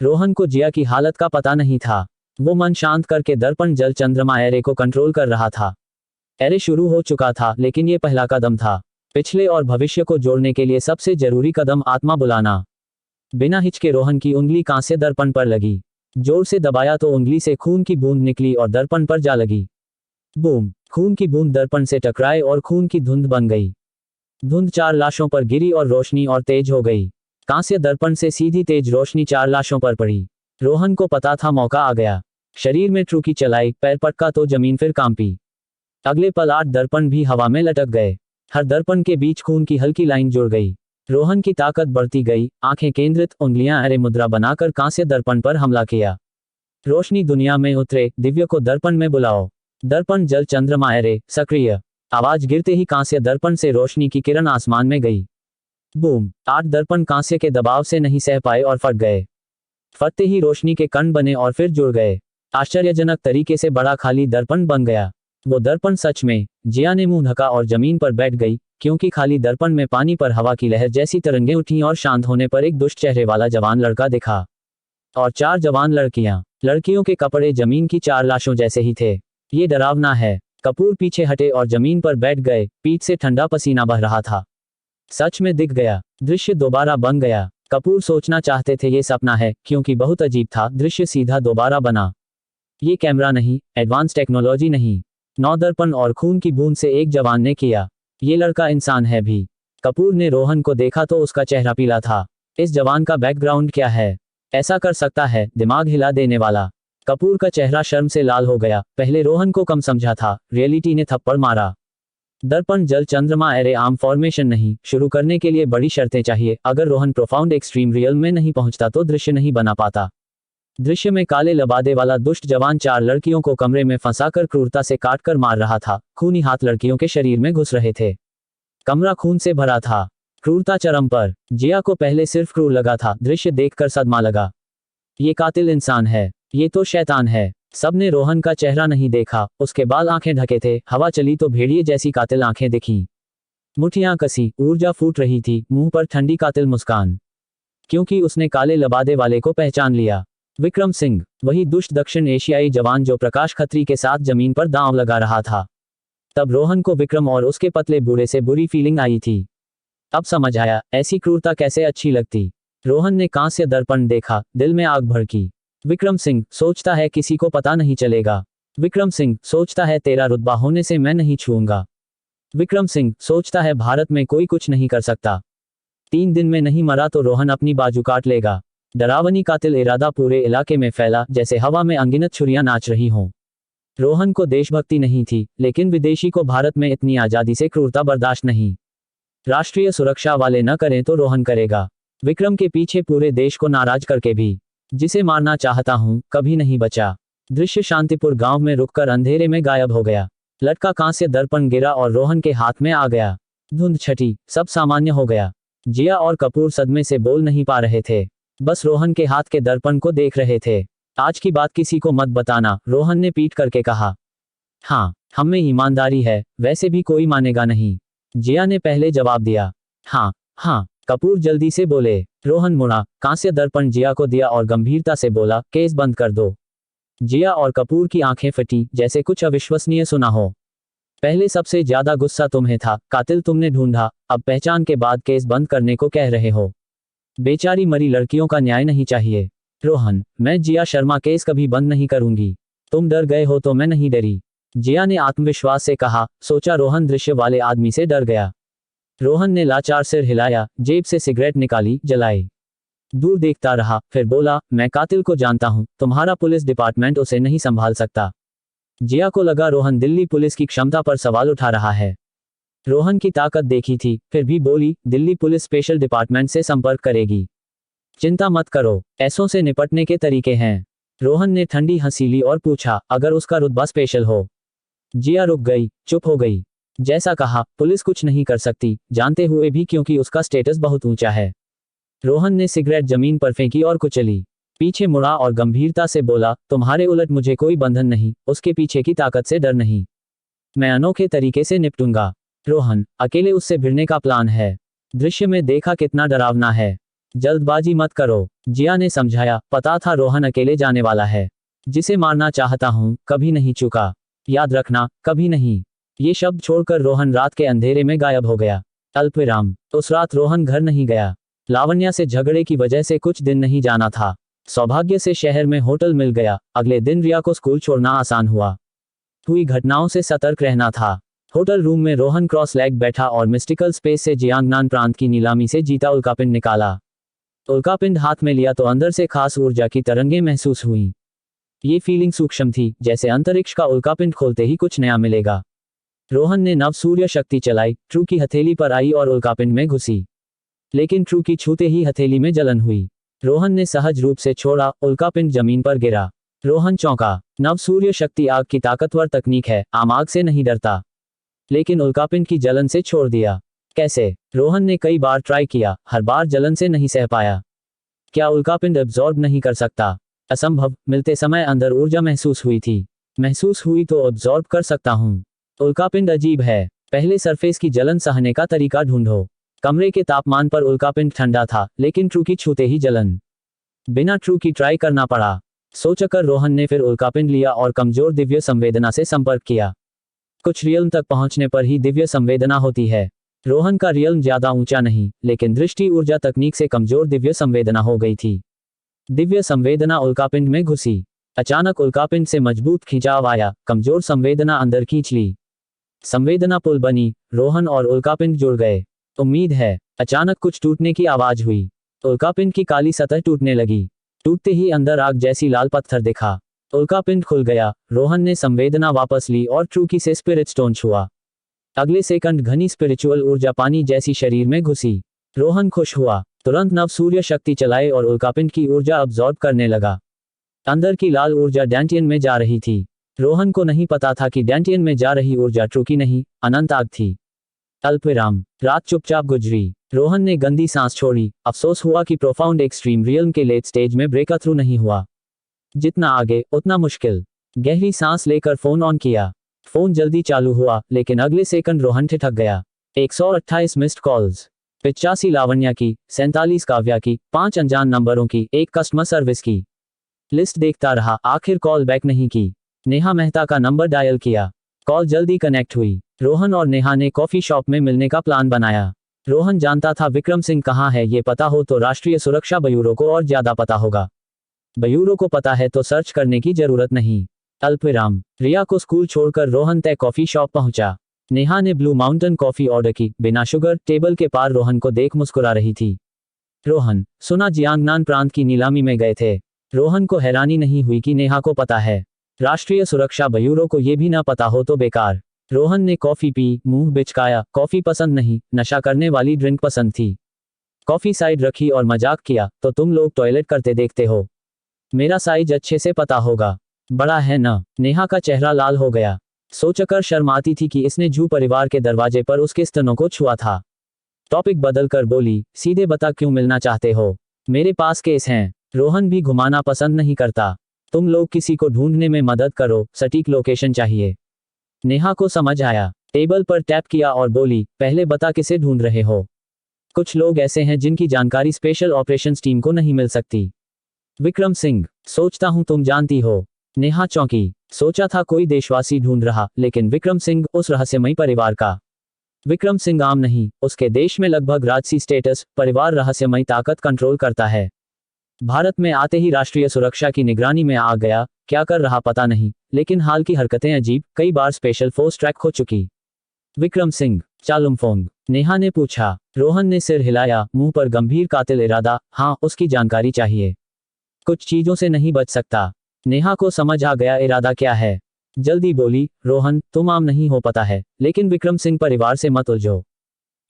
रोहन को जिया की हालत का पता नहीं था। वो मन शांत करके दर्पण जल चंद्रमा एरे को कंट्रोल कर रहा था। एरे शुरू हो चुका था, लेकिन ये पहला कदम था। पिछले और भविष्य को जोड़ने के लिए सबसे जरूरी कदम आत्मा बुलाना। बिना हिचके रोहन की उंगली कांस्य दर्पण पर लगी। जोर से दबाया तो उंगली से खून की बूंद निकली और दर्पण पर जा लगी। बूम, खून की बूंद दर्पण से टकराए और खून की धुंध बन गई। धुंध 4 लाशों पर गिरी और रोशनी और तेज हो गई। कांस्य दर्पण से सीधी तेज रोशनी 4 लाशों पर पड़ी। रोहन को पता था मौका आ गया। शरीर में ट्रुकी चलाई, पैर पटका तो जमीन फिर कांपी। अगले पल 8 दर्पण भी हवा में लटक गए। हर दर्पण के बीच खून की हल्की लाइन जुड़ गई। रोहन की ताकत बढ़ती गई, आंखें केंद्रित, उंगलियां अरे मुद्रा बनाकर कांस्य दर्पण पर हमला किया। रोशनी दुनिया में उतरे, दिव्य को दर्पण में बुलाओ। दर्पण जल चंद्रमा अरे सक्रिय। आवाज गिरते ही कांस्य दर्पण से रोशनी की किरण आसमान में गई। बूम, 8 दर्पण कांस्य के दबाव से नहीं सह पाए और फट गए। फटते ही रोशनी के कण बने और फिर जुड़ गए। आश्चर्यजनक तरीके से बड़ा खाली दर्पण बन गया। वो दर्पण सच में। जिया ने मुंह ढका और जमीन पर बैठ गई, क्योंकि खाली दर्पण में पानी पर हवा की लहर जैसी तरंगें उठीं और शांत होने पर एक दुष्ट चेहरे वाला जवान लड़का दिखा। और 4 जवान लड़कियां। लड़कियों के कपड़े जमीन की 4 लाशों जैसे ही थे। ये डरावना है। कपूर पीछे हटे और जमीन पर बैठ गए, पीठ से ठंडा पसीना बह रहा था। सच में दिख गया। दृश्य दोबारा बन गया। कपूर सोचना चाहते थे ये सपना है, क्योंकि बहुत अजीब था। दृश्य सीधा दोबारा बना। ये कैमरा नहीं, एडवांस टेक्नोलॉजी नहीं। 9 दर्पण और खून की बूंद से एक जवान ने किया। ये लड़का इंसान है भी। कपूर ने रोहन को देखा तो उसका चेहरा पीला था। इस जवान का बैकग्राउंड क्या है? ऐसा कर सकता है, दिमाग हिला देने वाला। कपूर का चेहरा शर्म से लाल हो गया। पहले रोहन को कम समझा था, रियलिटी ने थप्पड़ मारा। दर्पण जल चंद्रमा एरे आम फॉर्मेशन नहीं। शुरू करने के लिए बड़ी शर्तें चाहिए। अगर रोहन प्रोफाउंड एक्सट्रीम रियल में नहीं पहुंचता तो दृश्य नहीं बना पाता। दृश्य में काले लबादे वाला दुष्ट जवान 4 लड़कियों को कमरे में फंसाकर क्रूरता से काटकर मार रहा था। खूनी हाथ लड़कियों के शरीर में घुस रहे थे। कमरा खून से भरा था। क्रूरता चरम पर। जिया को पहले सिर्फ क्रूर लगा था, दृश्य देखकर सदमा लगा। ये कातिल इंसान है। ये तो शैतान है। सबने रोहन का चेहरा नहीं देखा, उसके बाल आंखें ढके थे। हवा चली तो भेड़िए जैसी कातिल आंखें दिखीं। मुठियां कसी, ऊर्जा फूट रही थी, मुंह पर ठंडी कातिल मुस्कान। क्योंकि उसने काले लबादे वाले को पहचान लिया। विक्रम सिंह, वही दुष्ट दक्षिण एशियाई जवान जो प्रकाश खत्री के साथ जमीन पर दांव लगा रहा था। तब रोहन को विक्रम और उसके पतले बूढ़े से बुरी फीलिंग आई थी। अब समझ आया, ऐसी क्रूरता कैसे अच्छी लगती। रोहन ने कांस्य दर्पण देखा, दिल में आग भड़की। विक्रम सिंह सोचता है किसी को पता नहीं चलेगा। विक्रम सिंह सोचता है तेरा रुतबा होने से मैं नहीं छूऊंगा। विक्रम सिंह सोचता है भारत में कोई कुछ नहीं कर सकता। 3 दिन में नहीं मरा तो रोहन अपनी बाजू काट लेगा। डरावनी कातिल इरादा पूरे इलाके में फैला, जैसे हवा में अनगिनत छुरियां नाच रही हों। रोहन को देशभक्ति नहीं थी, लेकिन विदेशी को भारत में इतनी आजादी से क्रूरता बर्दाश्त नहीं। राष्ट्रीय सुरक्षा वाले न करें तो रोहन करेगा। विक्रम के पीछे पूरे देश को नाराज करके भी। जिसे मारना चाहता हूं, कभी नहीं बचा। दृश्य शांतिपुर गांव में रुककर अंधेरे में गायब हो गया। लटका कांस्य दर्पण गिरा और रोहन के हाथ में आ गया। धुंध छटी, सब सामान्य हो गया। जिया और कपूर सदमे से बोल नहीं पा रहे थे, बस रोहन के हाथ के दर्पण को देख रहे थे। आज की बात किसी को मत बताना, रोहन ने पीट करके कहा। हाँ, हम में ईमानदारी है, वैसे भी कोई मानेगा नहीं। जिया ने पहले जवाब दिया। हाँ हाँ, कपूर जल्दी से बोले। रोहन मुड़ा, कांस्य दर्पण जिया को दिया और गंभीरता से बोला, केस बंद कर दो। जिया और कपूर की आंखें फटी, जैसे कुछ अविश्वसनीय सुना हो। पहले सबसे ज्यादा गुस्सा तुम्हें था, कातिल तुमने ढूंढा, अब पहचान के बाद केस बंद करने को कह रहे हो। बेचारी मरी लड़कियों का न्याय नहीं चाहिए। रोहन, मैं जिया शर्मा केस कभी बंद नहीं करूंगी। तुम डर गए हो तो मैं नहीं डरी। जिया ने आत्मविश्वास से कहा। सोचा रोहन दृश्य वाले आदमी से डर गया। रोहन ने लाचार सिर हिलाया, जेब से सिगरेट निकाली, जलाई। दूर देखता रहा, फिर बोला, मैं कातिल को जानता हूं, तुम्हारा पुलिस डिपार्टमेंट उसे नहीं संभाल सकता। जिया को लगा रोहन दिल्ली पुलिस की क्षमता पर सवाल उठा रहा है। रोहन की ताकत देखी थी, फिर भी बोली, दिल्ली पुलिस स्पेशल डिपार्टमेंट से संपर्क करेगी। चिंता मत करो, ऐसों से निपटने के तरीके हैं। रोहन ने ठंडी हंसी ली और पूछा, अगर उसका रुतबा स्पेशल हो। जिया रुक गई, चुप हो गई। जैसा कहा, पुलिस कुछ नहीं कर सकती, जानते हुए भी, क्योंकि उसका स्टेटस बहुत ऊंचा है। रोहन ने सिगरेट जमीन पर फेंकी और कुचली। पीछे मुड़ा और गंभीरता से बोला, तुम्हारे उलट मुझे कोई बंधन नहीं, उसके पीछे की ताकत से डर नहीं। मैं अनोखे तरीके से निपटूंगा। रोहन, अकेले उससे भिड़ने का प्लान है। दृश्य में देखा कितना डरावना है। जल्दबाजी मत करो, जिया ने समझाया। पता था रोहन अकेले जाने वाला है। जिसे मारना चाहता हूं, कभी नहीं चुका। याद रखना, कभी नहीं। ये शब्द छोड़कर रोहन रात के अंधेरे में गायब हो गया। अल्पविराम। उस रात रोहन घर नहीं गया। लावण्या से झगड़े की वजह से कुछ दिन नहीं जाना था। सौभाग्य से शहर में होटल मिल गया। अगले दिन रिया को स्कूल छोड़ना आसान हुआ। हुई घटनाओं से सतर्क रहना था। होटल रूम में रोहन क्रॉस लेग बैठा और मिस्टिकल स्पेस से जियांगनान प्रांत की नीलामी से जीता उल्कापिंड निकाला। उल्कापिंड हाथ में लिया तो अंदर से खास ऊर्जा की तरंगें महसूस हुई। ये फीलिंग सूक्ष्म थी, जैसे अंतरिक्ष का उल्कापिंड खोलते ही कुछ नया मिलेगा। रोहन ने नव सूर्य शक्ति चलाई, ट्रू की हथेली पर आई और उल्कापिंड में घुसी। लेकिन ट्रू की छूते ही हथेली में जलन हुई। रोहन ने सहज रूप से छोड़ा, उल्कापिंड जमीन पर गिरा। रोहन चौंका। नव सूर्य शक्ति आग की ताकतवर तकनीक है, आम आग से नहीं डरता। लेकिन उल्कापिंड की जलन से छोड़ दिया। कैसे? रोहन ने कई बार ट्राई किया, हर बार जलन से नहीं सह पाया। क्या उल्कापिंड एब्जॉर्ब नहीं कर सकता? असंभव। मिलते समय अंदर ऊर्जा महसूस हुई थी। महसूस हुई तो एब्जॉर्ब कर सकता हूँ। उल्कापिंड अजीब है। पहले सरफेस की जलन सहने का तरीका ढूंढो। कमरे के तापमान पर उल्कापिंड ठंडा था, लेकिन ट्रू की छूते ही जलन। बिना ट्रू की ट्राई करना पड़ा। सोचकर रोहन ने फिर उल्कापिंड लिया और कमजोर दिव्य संवेदना से संपर्क किया। कुछ रियल्म तक पहुंचने पर ही दिव्य संवेदना होती है। रोहन का रियल्म ज्यादा ऊंचा नहीं, लेकिन दृष्टि ऊर्जा तकनीक से कमजोर दिव्य संवेदना हो गई थी। दिव्य संवेदना उल्कापिंड में घुसी। अचानक उल्कापिंड से मजबूत खिंचाव आया, कमजोर संवेदना अंदर खींच ली। संवेदना पुल बनी, रोहन और उल्कापिंड जुड़ गए। उम्मीद है। अचानक कुछ टूटने की आवाज हुई। उल्कापिंड की काली सतह टूटने लगी। टूटते ही अंदर आग जैसी लाल पत्थर दिखा। उल्कापिंड खुल गया। रोहन ने संवेदना वापस ली और ट्रू की से स्पिरिट स्टोन छुआ। अगले सेकंड घनी स्पिरिचुअल ऊर्जा पानी जैसी शरीर में घुसी। रोहन खुश हुआ। तुरंत नव सूर्य शक्ति चलाए और उल्कापिंड की ऊर्जा अब्सॉर्ब करने लगा। अंदर की लाल ऊर्जा डैंटियन में जा रही थी। रोहन को नहीं पता था कि डैंटियन में जा रही ऊर्जा ट्रू की नहीं, अनंत आग थी। अल्पविराम। रात चुपचाप गुजरी। रोहन ने गंदी सांस छोड़ी। अफसोस हुआ कि प्रोफाउंड एक्सट्रीम रियल्म के लेट स्टेज में ब्रेक थ्रू नहीं हुआ। जितना आगे उतना मुश्किल। गहरी सांस लेकर फोन ऑन किया। फोन जल्दी चालू हुआ, लेकिन अगले सेकंड रोहन ठिठक गया। 128 मिस्ड कॉल्स। 85 लावण्या की, 47 काव्या की, 5 अनजान नंबरों की, 1 कस्टमर सर्विस की। लिस्ट देखता रहा, आखिर कॉल बैक नहीं की। नेहा मेहता का नंबर डायल किया। कॉल जल्दी कनेक्ट हुई। रोहन और नेहा ने कॉफी शॉप में मिलने का प्लान बनाया। रोहन जानता था विक्रम सिंह कहाँ है। ये पता हो तो राष्ट्रीय सुरक्षा ब्यूरो को और ज्यादा पता होगा। ब्यूरो को पता है तो सर्च करने की जरूरत नहीं। अल्पविराम। रिया को स्कूल छोड़कर रोहन तय कॉफी शॉप पहुंचा। नेहा ने ब्लू माउंटेन कॉफी ऑर्डर की, बिना शुगर। टेबल के पार रोहन को देख मुस्कुरा रही थी। रोहन, सुना जियांगनान प्रांत की नीलामी में गए थे। रोहन को हैरानी नहीं हुई कि नेहा को पता है। राष्ट्रीय सुरक्षा ब्यूरो को ये भी ना पता हो तो बेकार। रोहन ने कॉफी पी, मुंह बिचकाया। कॉफी पसंद नहीं, नशा करने वाली ड्रिंक पसंद थी। कॉफी साइड रखी और मजाक किया, तो तुम लोग टॉयलेट करते देखते हो। मेरा साइज अच्छे से पता होगा। बड़ा है न? नेहा का चेहरा लाल हो गया। सोचकर शर्म आती थी कि इसने जू परिवार के दरवाजे पर उसके स्तनों को छुआ था। टॉपिक बदलकर बोली, सीधे बता क्यों मिलना चाहते हो? मेरे पास केस हैं। रोहन भी घुमाना पसंद नहीं करता। तुम लोग किसी को ढूंढने में मदद करो, सटीक लोकेशन चाहिए। नेहा को समझ आया। टेबल पर टैप किया और बोली, पहले बता किसे ढूंढ रहे हो? कुछ लोग ऐसे हैं जिनकी जानकारी स्पेशल ऑपरेशंस टीम को नहीं मिल सकती। विक्रम सिंह। सोचता हूं तुम जानती हो। नेहा चौंकी। सोचा था कोई देशवासी ढूंढ रहा, लेकिन विक्रम सिंह, उस रहस्यमयी परिवार का। विक्रम सिंह आम नहीं, उसके देश में लगभग राजसी स्टेटस, परिवार रहस्यमयी ताकत कंट्रोल करता है। भारत में आते ही राष्ट्रीय सुरक्षा की निगरानी में आ गया। क्या कर रहा पता नहीं, लेकिन हाल की हरकतें अजीब, कई बार स्पेशल फोर्स ट्रैक हो चुकी। विक्रम सिंह, चालुमफोंग? नेहा ने पूछा। रोहन ने सिर हिलाया, मुंह पर गंभीर कातिल इरादा। हाँ, उसकी जानकारी चाहिए। कुछ चीजों से नहीं बच सकता। नेहा को समझ आ गया इरादा क्या है। जल्दी बोली, रोहन, तुम आम नहीं हो पता है, लेकिन विक्रम सिंह परिवार से मत उलझो।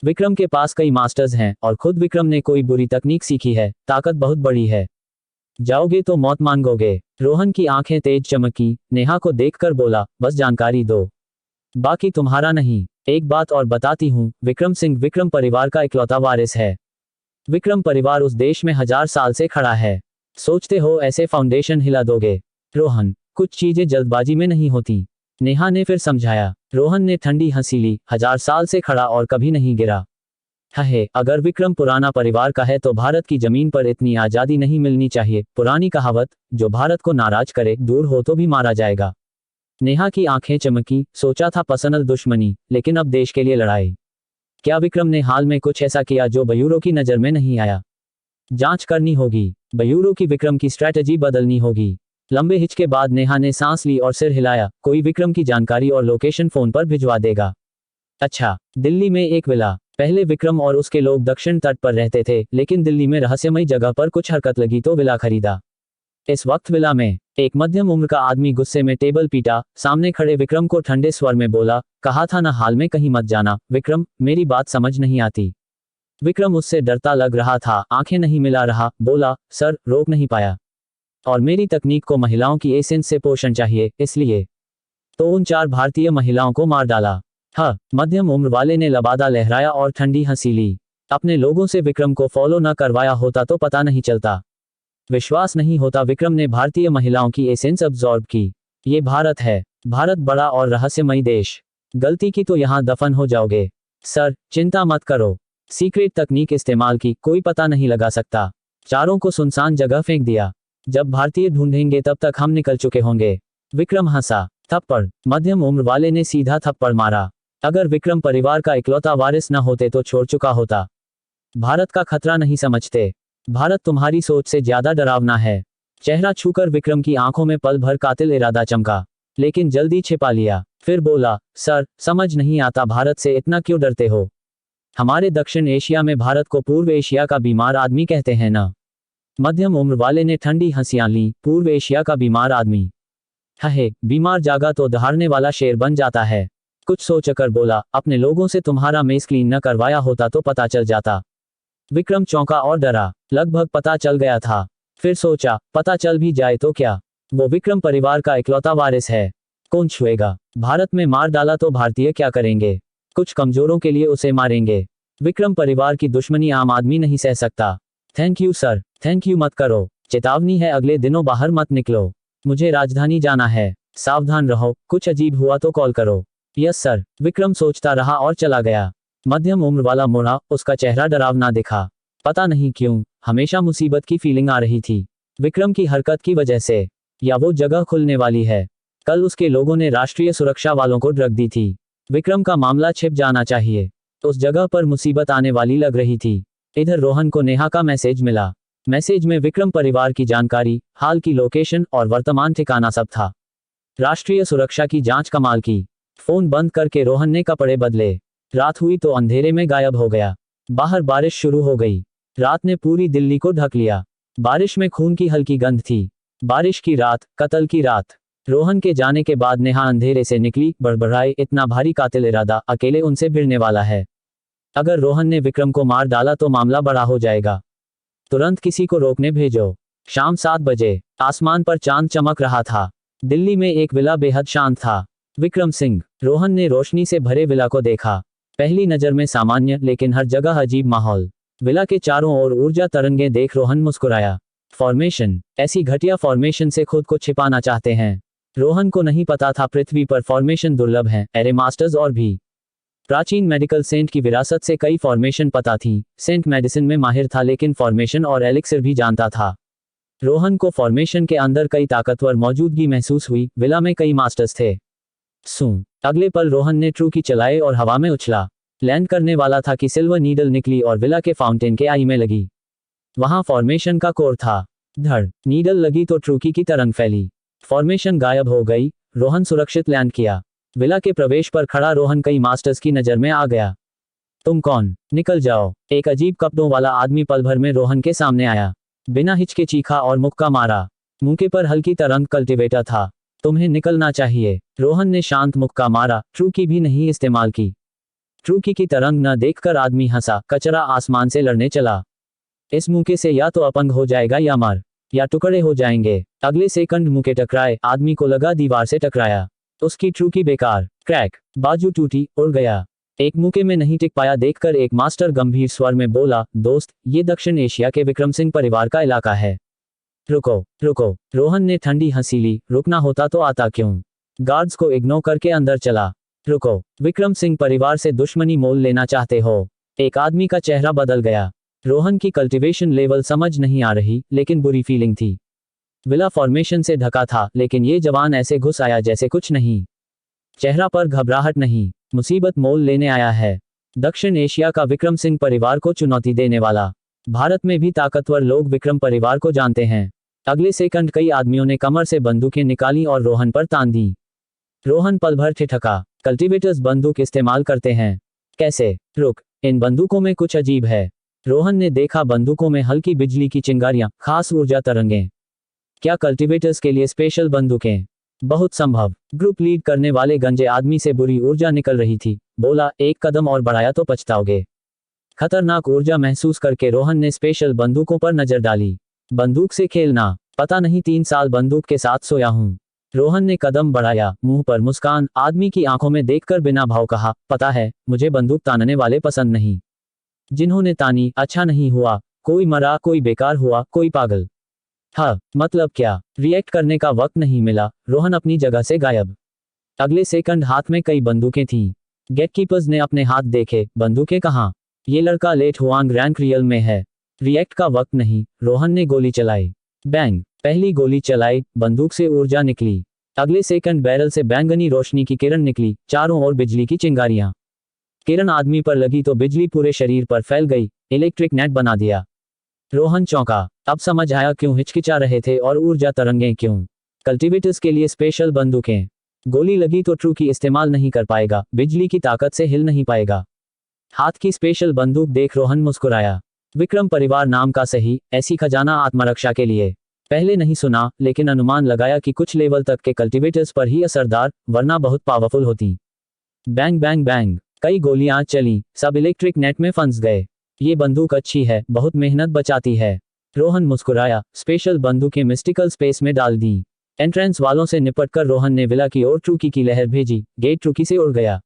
विक्रम के पास कई मास्टर्स हैं, और खुद विक्रम ने कोई बुरी तकनीक सीखी है। ताकत बहुत बड़ी है। जाओगे तो मौत मांगोगे। रोहन की आंखें तेज चमकी। नेहा को देखकर बोला, बस जानकारी दो, बाकी तुम्हारा नहीं। एक बात और बताती हूँ, विक्रम सिंह विक्रम परिवार का इकलौता वारिस है। विक्रम परिवार उस देश में 1000 साल से खड़ा है। सोचते हो ऐसे फाउंडेशन हिला दोगे? रोहन, कुछ चीजें जल्दबाजी में नहीं होती। नेहा ने फिर समझाया। रोहन ने ठंडी हंसी ली। 1000 साल से खड़ा और कभी नहीं गिरा। है, अगर विक्रम पुराना परिवार का है तो भारत की जमीन पर इतनी आजादी नहीं मिलनी चाहिए। पुरानी कहावत, जो भारत को नाराज करे, दूर हो तो भी मारा जाएगा। नेहा की आंखें चमकी। सोचा था पर्सनल दुश्मनी, लेकिन अब देश के लिए लड़ाई। क्या विक्रम ने हाल में कुछ ऐसा किया जो ब्यूरो की नजर में नहीं आया? जांच करनी होगी। ब्यूरो की विक्रम की स्ट्रैटेजी बदलनी होगी। लंबे हिचके बाद नेहा ने सांस ली और सिर हिलाया। कोई विक्रम की जानकारी और लोकेशन फोन पर भिजवा देगा। अच्छा, दिल्ली में एक विला। पहले विक्रम और उसके लोग दक्षिण तट पर रहते थे, लेकिन दिल्ली में रहस्यमयी जगह पर कुछ हरकत लगी तो विला खरीदा। इस वक्त विला में एक मध्यम उम्र का आदमी गुस्से में टेबल पीटा। सामने खड़े विक्रम को ठंडे स्वर में बोला, कहा था ना हाल में कहीं मत जाना। विक्रम, मेरी बात समझ नहीं आती। विक्रम उससे डरता लग रहा था, आंखें नहीं मिला रहा। बोला, सर, रोक नहीं पाया। और मेरी तकनीक को महिलाओं की एसेंस से पोषण चाहिए, इसलिए तो उन 4 भारतीय महिलाओं को मार डाला। हाँ, मध्यम उम्र वाले ने लबादा लहराया और ठंडी हंसी ली। अपने लोगों से विक्रम को फॉलो न करवाया होता तो पता नहीं चलता। विश्वास नहीं होता, विक्रम ने भारतीय महिलाओं की एसेंस अब्जॉर्ब की। ये भारत है, भारत बड़ा और रहस्यमयी देश। गलती की तो यहाँ दफन हो जाओगे। सर, चिंता मत करो। सीक्रेट तकनीक इस्तेमाल की, कोई पता नहीं लगा सकता। चारों को सुनसान जगह फेंक दिया। जब भारतीय ढूंढेंगे तब तक हम निकल चुके होंगे। विक्रम हंसा। थप्पड़। मध्यम उम्र वाले ने सीधा थप्पड़ मारा। अगर विक्रम परिवार का इकलौता वारिस न होते तो छोड़ चुका होता। भारत का खतरा नहीं समझते। भारत तुम्हारी सोच से ज्यादा डरावना है। चेहरा छूकर विक्रम की आंखों में पल भर कातिल इरादा चमका, लेकिन जल्दी छिपा लिया। फिर बोला, सर, समझ नहीं आता भारत से इतना क्यों डरते हो? हमारे दक्षिण एशिया में भारत को पूर्व एशिया का बीमार आदमी कहते हैं ना? मध्यम उम्र वाले ने ठंडी हंसियां ली। पूर्व एशिया का बीमार आदमी? है, बीमार जागा तो दहाड़ने वाला शेर बन जाता है। कुछ सोचकर बोला, अपने लोगों से तुम्हारा मेस क्लीन न करवाया होता तो पता चल जाता। विक्रम चौंका और डरा। लगभग पता चल गया था। फिर सोचा, पता चल भी जाए तो क्या? वो विक्रम परिवार का इकलौता वारिस है। कौन छुएगा? भारत में मार डाला तो भारतीय क्या करेंगे? कुछ कमजोरों के लिए उसे मारेंगे। विक्रम परिवार की दुश्मनी आम आदमी नहीं सह सकता। Thank you sir. Thank you मत करो। चेतावनी है, अगले दिनों बाहर मत निकलो। मुझे राजधानी जाना है। सावधान रहो, कुछ अजीब हुआ तो कॉल करो। Yes sir. विक्रम सोचता रहा और चला गया। मध्यम उम्र वाला मुड़ा, उसका चेहरा डरावना दिखा। पता नहीं क्यों, हमेशा मुसीबत की फीलिंग आ रही थी। विक्रम की हरकत की वजह से, या वो जगह खुलने वाली है। कल उसके लोगों ने राष्ट्रीय सुरक्षा वालों को ड्रग दी थी। विक्रम का मामला छिप जाना चाहिए। उस जगह पर मुसीबत आने वाली लग रही थी। इधर रोहन को नेहा का मैसेज मिला। मैसेज में विक्रम परिवार की जानकारी, हाल की लोकेशन और वर्तमान ठिकाना सब था। राष्ट्रीय सुरक्षा की जांच कमाल की। फोन बंद करके रोहन ने कपड़े बदले। रात हुई तो अंधेरे में गायब हो गया। बाहर बारिश शुरू हो गई। रात ने पूरी दिल्ली को ढक लिया। बारिश में खून की हल्की गंध थी। बारिश की रात, कत्ल की रात। रोहन के जाने के बाद नेहा अंधेरे से निकली, बड़बड़ाए, इतना भारी कातिल इरादा अकेले उनसे भिड़ने वाला है। अगर रोहन ने विक्रम को मार डाला तो मामला बड़ा हो जाएगा। तुरंत किसी को रोकने भेजो। शाम 7 बजे आसमान पर चांद चमक रहा था। दिल्ली में एक विला बेहद शांत था। विक्रम सिंह। रोहन ने रोशनी से भरे विला को देखा। पहली नजर में सामान्य, लेकिन हर जगह अजीब माहौल। विला के चारों ओर ऊर्जा तरंगे देख रोहन मुस्कुराया। फॉर्मेशन। ऐसी घटिया फॉर्मेशन से खुद को छिपाना चाहते हैं। रोहन को नहीं पता था पृथ्वी पर फॉर्मेशन दुर्लभ हैं, एरे मास्टर्स और भी। प्राचीन मेडिकल सेंट की विरासत से कई फॉर्मेशन पता थी। सेंट मेडिसिन में माहिर था, लेकिन फॉर्मेशन और एलिक्सिर भी जानता था। रोहन को फॉर्मेशन के अंदर कई ताकतवर मौजूदगी महसूस हुई। विला में कई मास्टर्स थे। अगले पल रोहन ने ट्रू की चलाए और हवा में उछला। लैंड करने वाला था कि सिल्वर नीडल निकली और विला के फाउंटेन के आई में लगी। वहां फॉर्मेशन का कोर था। धड़। नीडल लगी तो ट्रू की तरंग फैली। फॉर्मेशन गायब हो गई। रोहन सुरक्षित लैंड किया। विला के प्रवेश पर खड़ा रोहन कई मास्टर्स की नजर में आ गया। तुम कौन? निकल जाओ। एक अजीब कपड़ों वाला आदमी पल भर में रोहन के सामने आया। बिना हिचके चीखा और मुक्का मारा। मुंह पर हल्की तरंग कल्टिवेटर था। तुम्हें निकलना चाहिए। रोहन ने शांत मुक्का मारा। ट्रू की भी नहीं इस्तेमाल की। ट्रू की तरंग न देखकर आदमी हंसा। कचरा आसमान से लड़ने चला। इस मुक्के से या तो अपंग हो जाएगा या मार, या टुकड़े हो जाएंगे। अगले सेकंड मुक्के टकराए। आदमी को लगा दीवार से टकराया। उसकी ट्रू की बेकार। क्रैक। बाजू टूटी, उड़ गया। एक मुक्के में नहीं टिक पाया देखकर एक मास्टर गंभीर स्वर में बोला, दोस्त, ये दक्षिण एशिया के विक्रम सिंह परिवार का इलाका है। रुको रुको। रोहन ने ठंडी हंसी ली। रुकना होता तो आता क्यों? गार्ड्स को इग्नोर करके अंदर चला। रुको। विक्रम सिंह परिवार से दुश्मनी मोल लेना चाहते हो? एक आदमी का चेहरा बदल गया। रोहन की कल्टीवेशन लेवल समझ नहीं आ रही, लेकिन बुरी फीलिंग थी। विला फॉर्मेशन से ढका था, लेकिन ये जवान ऐसे घुस आया जैसे कुछ नहीं। चेहरा पर घबराहट नहीं, मुसीबत मोल लेने आया है। दक्षिण एशिया का विक्रम सिंह परिवार को चुनौती देने वाला। भारत में भी ताकतवर लोग विक्रम परिवार को जानते हैं। अगले सेकंड कई आदमियों ने कमर से बंदूकें निकाली और रोहन पर तान दी। रोहन पल भर ठिठका। कल्टीवेटर्स बंदूक इस्तेमाल करते हैं? कैसे? रुक, इन बंदूकों में कुछ अजीब है। रोहन ने देखा बंदूकों में हल्की बिजली की चिंगारियां, खास ऊर्जा तरंगें। क्या कल्टीवेटर्स के लिए स्पेशल बंदूकें? बहुत संभव। ग्रुप लीड करने वाले गंजे आदमी से बुरी ऊर्जा निकल रही थी। बोला, एक कदम और बढ़ाया तो पछताओगे। खतरनाक ऊर्जा महसूस करके रोहन ने स्पेशल बंदूकों पर नजर डाली। बंदूक से खेलना? पता नहीं, 3 साल बंदूक के साथ सोया हूं। रोहन ने कदम बढ़ाया, मुंह पर मुस्कान आदमी की आंखों में देखकर बिना भाव कहा, पता है, मुझे बंदूक तानने वाले पसंद नहीं। जिन्होंने तानी, अच्छा नहीं हुआ। कोई मरा, कोई बेकार हुआ, कोई पागल। हाँ, मतलब क्या? रिएक्ट करने का वक्त नहीं मिला। रोहन अपनी जगह से गायब। अगले सेकंड हाथ में कई बंदूकें थीं। गेटकीपर्स ने अपने हाथ देखे, बंदूकें कहाँ? ये लड़का लेट हुआंग रैंक रियल में है। रिएक्ट का वक्त नहीं। रोहन ने गोली चलाई। बैंग। पहली गोली चलाई, बंदूक से ऊर्जा निकली। अगले सेकंड बैरल से बैंगनी रोशनी की किरण निकली, चारों ओर बिजली की चिंगारियां। किरण आदमी पर लगी तो बिजली पूरे शरीर पर फैल गई, इलेक्ट्रिक नेट बना दिया। रोहन चौंका। अब समझ आया क्यों हिचकिचा रहे थे और ऊर्जा तरंगें क्यों। कल्टीवेटर्स के लिए स्पेशल बंदूकें। गोली लगी तो ट्रू की इस्तेमाल नहीं कर पाएगा, बिजली की ताकत से हिल नहीं पाएगा। हाथ की स्पेशल बंदूक देख रोहन मुस्कुराया। विक्रम परिवार नाम का सही, ऐसी खजाना आत्मरक्षा के लिए। पहले नहीं सुना, लेकिन अनुमान लगाया कि कुछ लेवल तक के कल्टीवेटर्स पर ही असरदार, वरना बहुत पावरफुल होती। बैंग बैंग बैंग, कई गोलियां चली, सब इलेक्ट्रिक नेट में फंस गए। ये बंदूक अच्छी है, बहुत मेहनत बचाती है। रोहन मुस्कुराया। स्पेशल बंदूकें मिस्टिकल स्पेस में डाल दी। एंट्रेंस वालों से निपटकर रोहन ने विला की ओर ट्रूकी की लहर भेजी। गेट ट्रूकी से उड़ गया।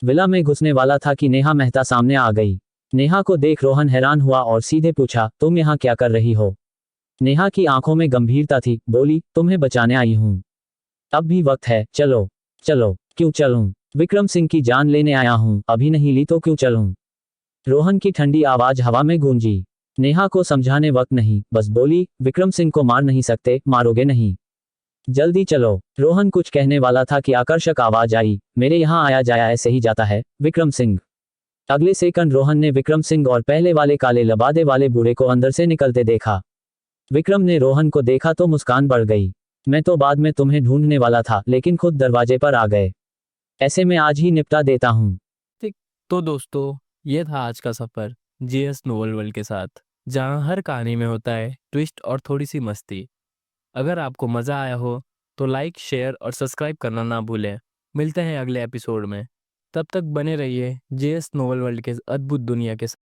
विला में घुसने वाला था कि नेहा मेहता सामने आ गई। नेहा को देख रोहन हैरान हुआ और सीधे पूछा, तुम यहाँ क्या कर रही हो? नेहा की आंखों में गंभीरता थी, बोली, तुम्हें बचाने आई हूं। अब भी वक्त है, चलो। चलो? क्यों चलूं? विक्रम सिंह की जान लेने आया हूं, अभी नहीं ली तो क्यों चलूं? रोहन की ठंडी आवाज हवा में गूंजी। नेहा को समझाने वक्त नहीं, बस बोली, विक्रम सिंह को मार नहीं सकते, मारोगे नहीं। जल्दी चलो। रोहन कुछ कहने वाला था कि आकर्षक आवाज आई, मेरे यहाँ आया जाया ऐसे ही जाता है, विक्रम सिंह। अगले सेकंड रोहन ने विक्रम सिंह और पहले वाले काले लबादे वाले बूढ़े को अंदर से निकलते देखा। विक्रम ने रोहन को देखा तो मुस्कान बढ़ गई। मैं तो बाद में तुम्हें ढूंढने वाला था, लेकिन खुद दरवाजे पर आ गए। ऐसे में आज ही निपटा देता हूं। ठीक। तो दोस्तों, ये था आज का सफ़र जेएस नोवेल वर्ल्ड के साथ, जहां हर कहानी में होता है ट्विस्ट और थोड़ी सी मस्ती। अगर आपको मज़ा आया हो तो लाइक, शेयर और सब्सक्राइब करना ना भूलें। मिलते हैं अगले एपिसोड में। तब तक बने रहिए जेएस नोवेल वर्ल्ड के अद्भुत दुनिया के साथ।